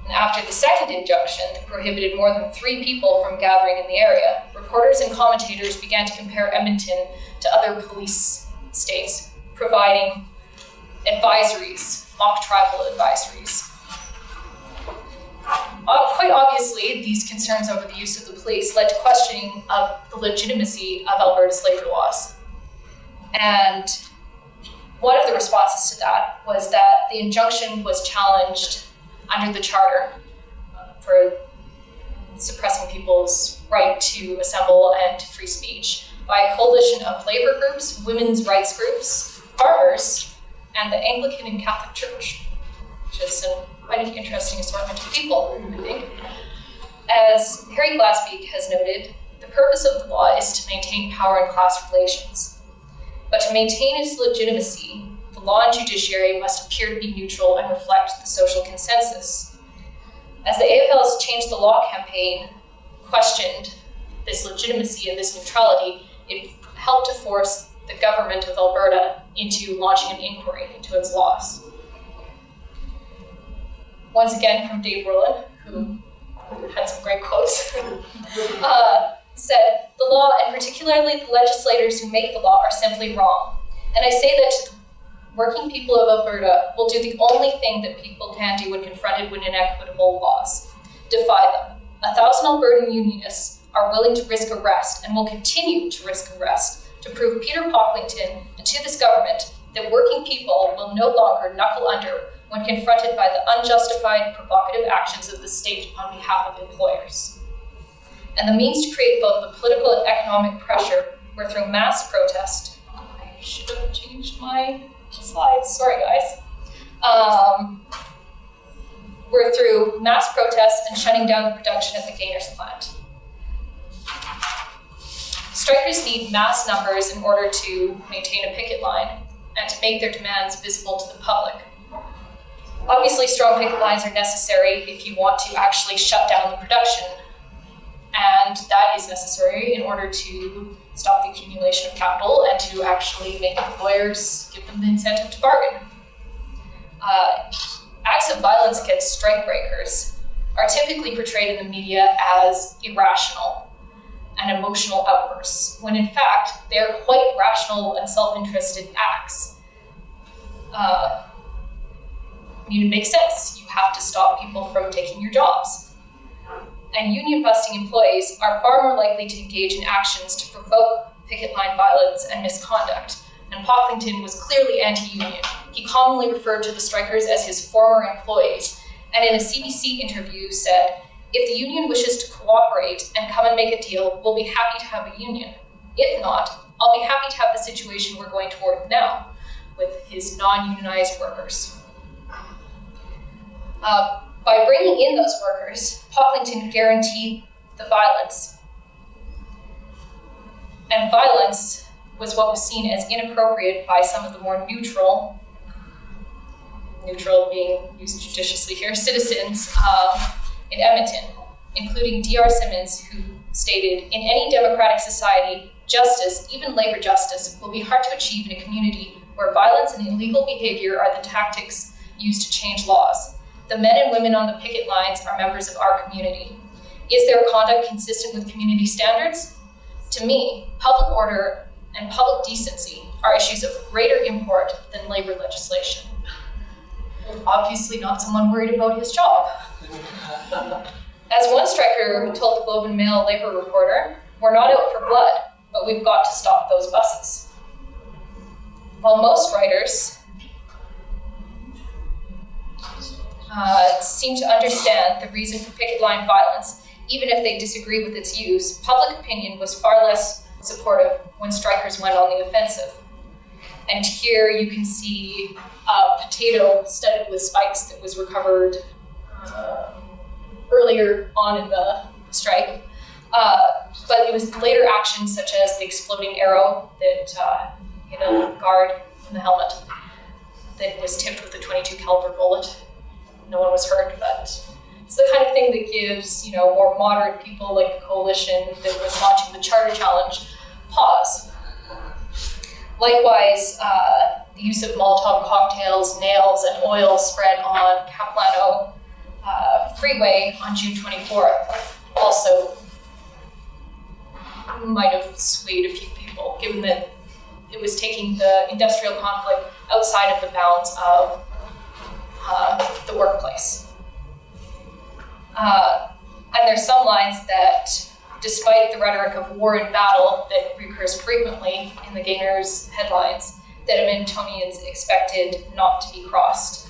And after the second injunction that prohibited more than 3 people from gathering in the area, reporters and commentators began to compare Edmonton to other police states, providing advisories, mock tribal advisories. Quite obviously, these concerns over the use of the police led to questioning of the legitimacy of Alberta's labor laws. And one of the responses to that was that the injunction was challenged under the Charter for suppressing people's right to assemble and free speech by a coalition of labor groups, women's rights groups, farmers, and the Anglican and Catholic Church, which is quite an interesting assortment of people, I think. As Harry Glassbeak has noted, the purpose of the law is to maintain power and class relations. But to maintain its legitimacy, the law and judiciary must appear to be neutral and reflect the social consensus. As the AFL's Change the Law campaign questioned this legitimacy and this neutrality, it helped to force the government of Alberta into launching an inquiry into its laws. Once again from Dave Rowland, who had some great quotes, said, "The law, and particularly the legislators who make the law, are simply wrong. And I say that to the working people of Alberta will do the only thing that people can do when confronted with inequitable laws: defy them. 1,000 Albertan unionists are willing to risk arrest and will continue to risk arrest to prove Peter Pocklington and to this government that working people will no longer knuckle under when confronted by the unjustified, provocative actions of the state on behalf of employers. And the means to create both the political and economic pressure were through mass protest." I should have changed my slides, sorry guys. Were through mass protests and shutting down the production at the Gainers plant. Strikers need mass numbers in order to maintain a picket line and to make their demands visible to the public. Obviously, strong picket lines are necessary if you want to actually shut down the production, and that is necessary in order to stop the accumulation of capital and to actually make employers give them the incentive to bargain. Acts of violence against strikebreakers are typically portrayed in the media as irrational and emotional outbursts, when in fact they are quite rational and self-interested acts. It makes sense. You have to stop people from taking your jobs. And union-busting employees are far more likely to engage in actions to provoke picket line violence and misconduct. And Pocklington was clearly anti-union. He commonly referred to the strikers as his former employees, and in a CBC interview said, "If the union wishes to cooperate and come and make a deal, we'll be happy to have a union. If not, I'll be happy to have the situation we're going toward now with his non-unionized workers." By bringing in those workers, Pocklington guaranteed the violence. And violence was what was seen as inappropriate by some of the more neutral being used judiciously here, citizens in Edmonton, including D.R. Simmons, who stated, "In any democratic society, justice, even labor justice, will be hard to achieve in a community where violence and illegal behavior are the tactics used to change laws. The men and women on the picket lines are members of our community. Is their conduct consistent with community standards? To me, public order and public decency are issues of greater import than labor legislation." Obviously not someone worried about his job. As one striker told the Globe and Mail labor reporter, "We're not out for blood, but we've got to stop those buses." While most writers seem to understand the reason for picket line violence, even if they disagree with its use, public opinion was far less supportive when strikers went on the offensive. And here you can see a potato studded with spikes that was recovered earlier on in the strike. But it was later actions such as the exploding arrow that hit a guard in the helmet that was tipped with a .22 caliber bullet. No one was hurt, but it's the kind of thing that gives, more moderate people like the coalition that was launching the Charter Challenge pause. Likewise, the use of Molotov cocktails, nails, and oil spread on Capilano Freeway on June 24th also might have swayed a few people, given that it was taking the industrial conflict outside of the bounds of the workplace. And there's some lines that, despite the rhetoric of war and battle that recurs frequently in the Gainers headlines, that Edmontonians expected not to be crossed.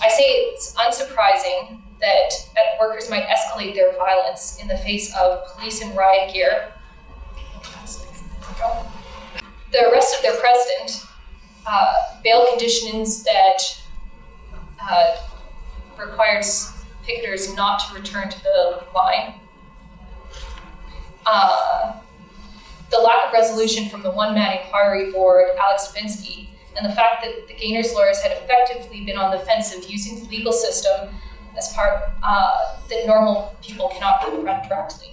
I say it's unsurprising that workers might escalate their violence in the face of police in riot gear, the arrest of their president, bail conditions that required picketers not to return to the line. The lack of resolution from the one-man inquiry board, Alex Vinsky, and the fact that the Gaynors lawyers had effectively been on the offensive using the legal system as part that normal people cannot confront directly.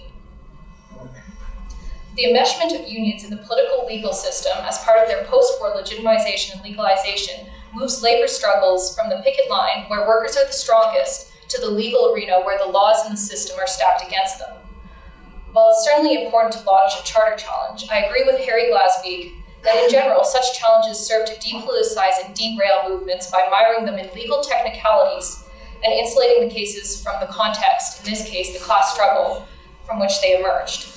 The enmeshment of unions in the political legal system as part of their post-war legitimization and legalization moves labor struggles from the picket line, where workers are the strongest, to the legal arena where the laws in the system are stacked against them. While it's certainly important to launch a charter challenge, I agree with Harry Glasbeek that in general, such challenges serve to depoliticize and derail movements by miring them in legal technicalities and insulating the cases from the context, in this case, the class struggle from which they emerged.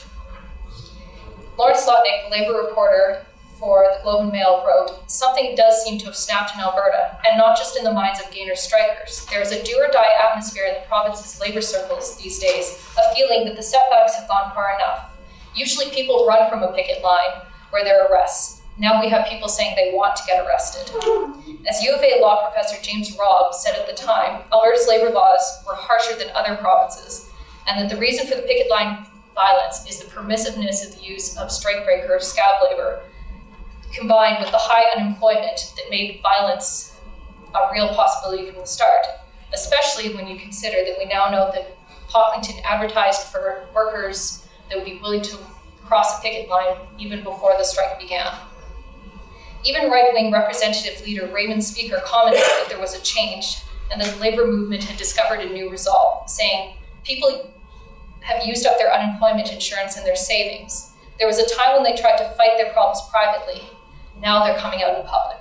Lawrence Slotnick, the labor reporter for the Globe and Mail, wrote, "Something does seem to have snapped in Alberta, and not just in the minds of Gaynor strikers. There is a do-or-die atmosphere in the province's labor circles these days, a feeling that the setbacks have gone far enough. Usually people run from a picket line where there are arrests. Now we have people saying they want to get arrested." As U of A law professor James Robb said at the time, Alberta's labor laws were harsher than other provinces, and that the reason for the picket line violence is the permissiveness of the use of strikebreaker or scab labor, combined with the high unemployment that made violence a real possibility from the start, especially when you consider that we now know that Pocklington advertised for workers that would be willing to cross a picket line even before the strike began. Even right-wing representative leader Raymond Speaker commented that there was a change and that the labor movement had discovered a new resolve, saying, "People have used up their unemployment insurance and their savings. There was a time when they tried to fight their problems privately. Now they're coming out in public."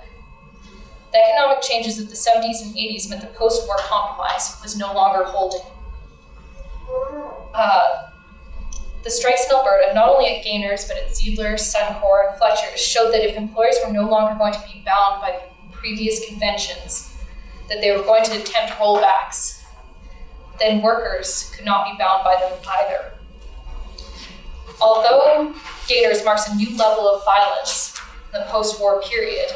The economic changes of the 70s and 80s meant the post-war compromise was no longer holding. The strikes in Alberta, not only at Gaynors, but at Ziegler's, Suncor, and Fletcher's, showed that if employers were no longer going to be bound by previous conventions, that they were going to attempt rollbacks, then workers could not be bound by them either. Although Gaynors marks a new level of violence in the post-war period,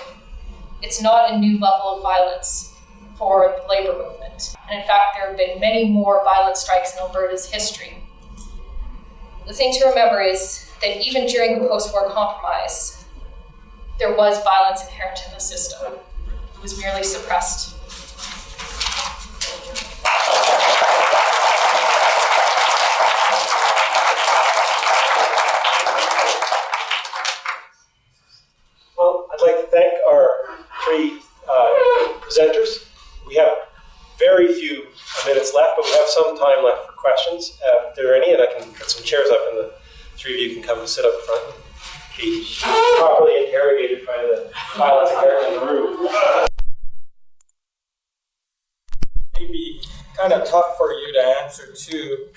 it's not a new level of violence for the labor movement. And in fact, there have been many more violent strikes in Alberta's history. The thing to remember is that even during the post-war compromise, there was violence inherent in the system. It was merely suppressed. Well, I'd like to thank our three presenters. We have very few minutes left, but we have some time left for questions, if there are any, and I can put some chairs up and the three of you can come and sit up front and be properly interrogated by the violence inherent in the room. Maybe kind of tough for you to answer too,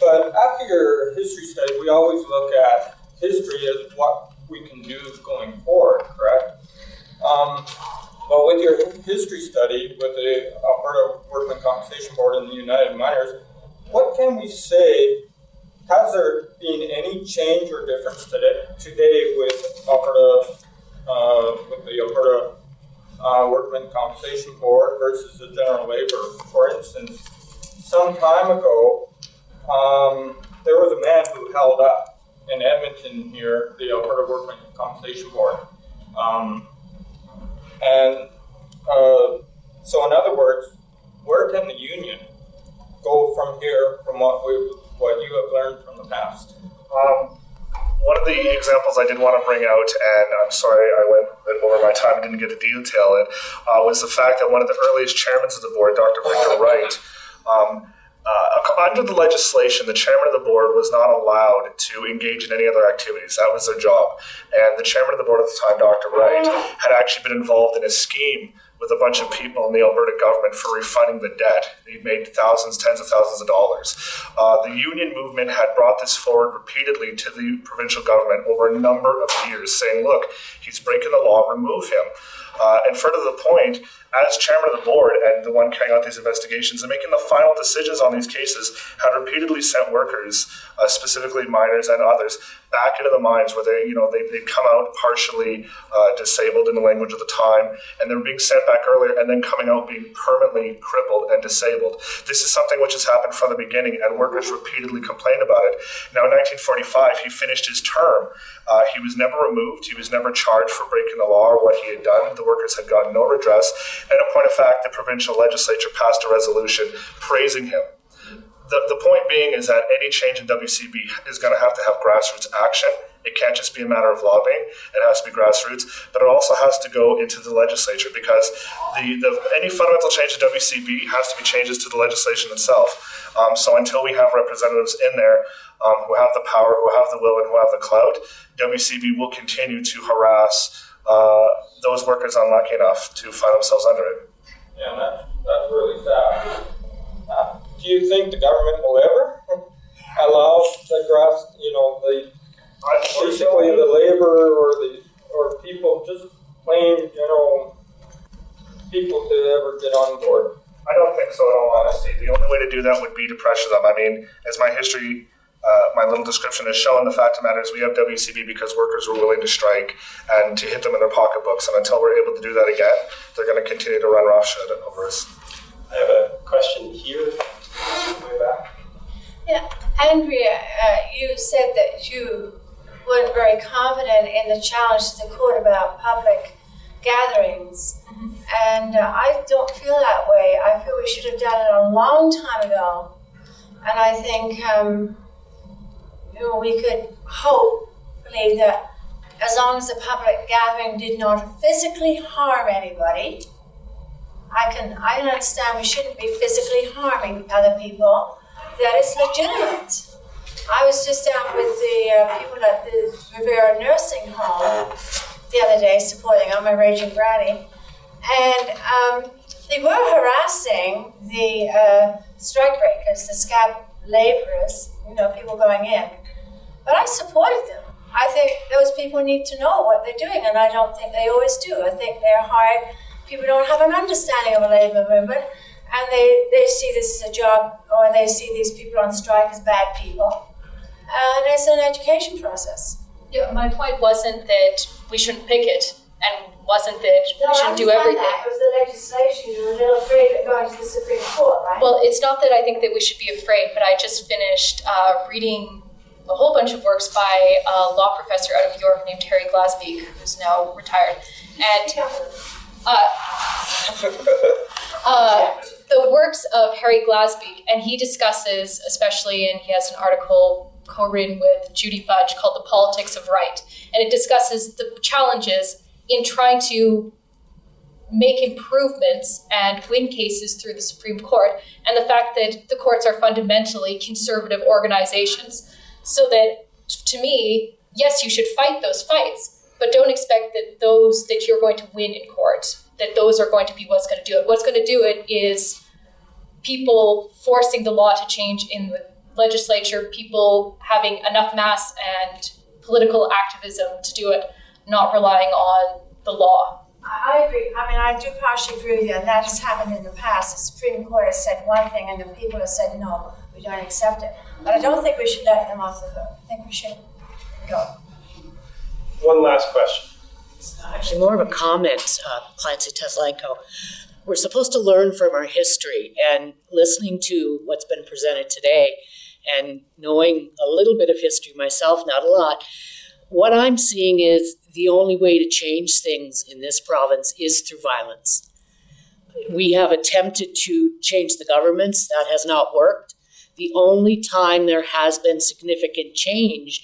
but after your history study, we always look at history as what we can do going forward, correct? But with your history study with the Alberta Workmen Compensation Board and the United Miners, what can we say? Has there been any change or difference today with Alberta, with the Alberta Workmen Compensation Board versus the general labor? For instance, some time ago, there was a man who held up in Edmonton here, the Alberta Workmen Compensation Board. So in other words, where can the union go from here, from what you have learned from the past? One of the examples I did want to bring out, and I'm sorry I went over my time and didn't get to detail it, was the fact that one of the earliest chairmen of the board, Dr. Victor Wright, under the legislation, the chairman of the board was not allowed to engage in any other activities. That was their job. And the chairman of the board at the time, Dr. Wright, had actually been involved in a scheme with a bunch of people in the Alberta government for refunding the debt. He'd made thousands, tens of thousands of dollars. The union movement had brought this forward repeatedly to the provincial government over a number of years, saying, look, he's breaking the law, remove him. And further to the point, as chairman of the board and the one carrying out these investigations and making the final decisions on these cases, had repeatedly sent workers, specifically miners and others, back into the mines where they'd come out partially disabled in the language of the time, and they were being sent back earlier and then coming out being permanently crippled and disabled. This is something which has happened from the beginning, and workers repeatedly complained about it. Now, in 1945, he finished his term. He was never removed. He was never charged for breaking the law or what he had done. The workers had gotten no redress. And in point of fact, the provincial legislature passed a resolution praising him. The point being is that any change in WCB is going to have grassroots action. It can't just be a matter of lobbying. It has to be grassroots, but it also has to go into the legislature, because any fundamental change in WCB has to be changes to the legislation itself. So until we have representatives in there who have the power, who have the will, and who have the clout, WCB will continue to harass those workers unlucky enough to find themselves under it. Yeah, that's really sad. Do you think the government will ever allow the basically the labor or people, just plain general people, to ever get on board? I don't think so, in all honesty. The only way to do that would be to pressure them. I mean, as my history, my little description has shown, the fact of the matter is we have WCB because workers were willing to strike and to hit them in their pocketbooks. And until we're able to do that again, they're going to continue to run roughshod over us. I have a question here. Way back. Yeah, Andrea, you said that you weren't very confident in the challenge to the court about public gatherings, and I don't feel that way. I feel we should have done it a long time ago, and I think we could hopefully that as long as the public gathering did not physically harm anybody. I can understand we shouldn't be physically harming other people. That is legitimate. I was just down with the people at the Rivera Nursing Home the other day, supporting them, my raging granny, and they were harassing the strike breakers, the scab laborers, people going in. But I supported them. I think those people need to know what they're doing, and I don't think they always do. I think they're hard. People don't have an understanding of a labor movement, and they see this as a job, or they see these people on strike as bad people. And it's an education process. Yeah, my point wasn't that we shouldn't picket, and wasn't that we shouldn't do everything. It was the legislation. You were a little afraid of going to the Supreme Court, right? Well, it's not that I think that we should be afraid, but I just finished reading a whole bunch of works by a law professor out of York named Harry Glasbeek, who's now retired. And the works of Harry Glasbeek, and he discusses, especially, and he has an article co-written with Judy Fudge called The Politics of Right, and it discusses the challenges in trying to make improvements and win cases through the Supreme Court, and the fact that the courts are fundamentally conservative organizations. So that, to me, yes, you should fight those fights, but don't expect that those that you're going to win in court, that those are going to be what's going to do it. What's going to do it is people forcing the law to change in the legislature, people having enough mass and political activism to do it, not relying on the law. I agree. I mean, I do partially agree with you, and that has happened in the past. The Supreme Court has said one thing, and the people have said, no, we don't accept it. But I don't think we should let them off the hook. I think we should go. One last question. Actually, more of a comment, Clancy Teslenko. We're supposed to learn from our history, and listening to what's been presented today and knowing a little bit of history myself, not a lot, what I'm seeing is the only way to change things in this province is through violence. We have attempted to change the governments. That has not worked. The only time there has been significant change,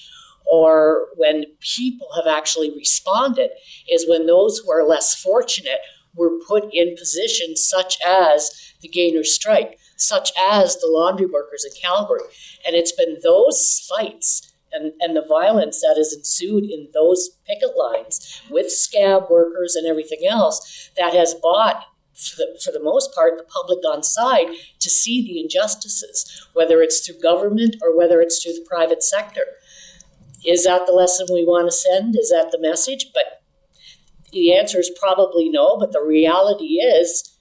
or when people have actually responded, is when those who are less fortunate were put in positions such as the Gaynor strike, such as the laundry workers in Calgary. And it's been those fights and the violence that has ensued in those picket lines with scab workers and everything else that has brought, for the most part, the public on side to see the injustices, whether it's through government or whether it's through the private sector. Is that the lesson we want to send? Is that the message? But the answer is probably no, but the reality is,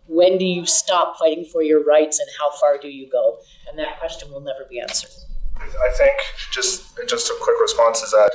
when do you stop fighting for your rights and how far do you go? And that question will never be answered. I think just a quick response is that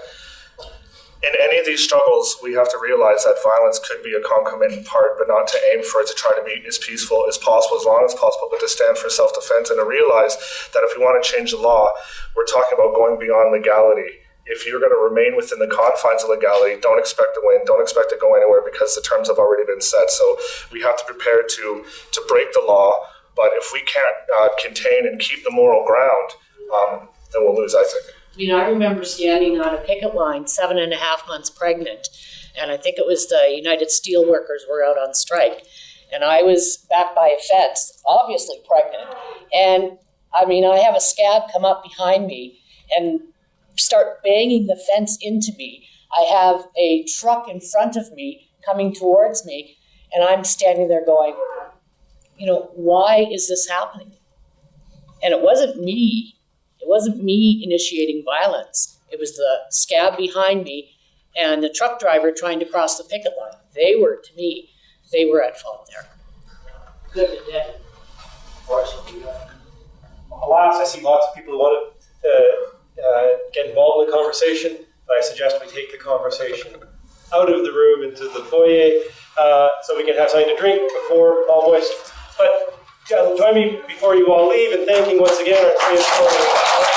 in any of these struggles, we have to realize that violence could be a concomitant part, but not to aim for it to try to be as peaceful as possible, as long as possible, but to stand for self-defense and to realize that if we want to change the law, we're talking about going beyond legality. If you're going to remain within the confines of legality, don't expect to win, don't expect to go anywhere because the terms have already been set. So we have to prepare to break the law, but if we can't contain and keep the moral ground, then we'll lose, I think. I mean, I remember standing on a picket line 7.5 months pregnant, and I think it was the United Steelworkers were out on strike, and I was back by a fence, obviously pregnant, and I mean, I have a scab come up behind me and start banging the fence into me. I have a truck in front of me coming towards me, and I'm standing there going, you know, why is this happening? And it wasn't me. It wasn't me initiating violence. It was the scab behind me and the truck driver trying to cross the picket line. They were at fault there. Good and dead. Alas, I see lots of people who want to get involved in the conversation, but I suggest we take the conversation out of the room into the foyer so we can have something to drink before all moist. But join me before you all leave in thanking once again our 3 historians.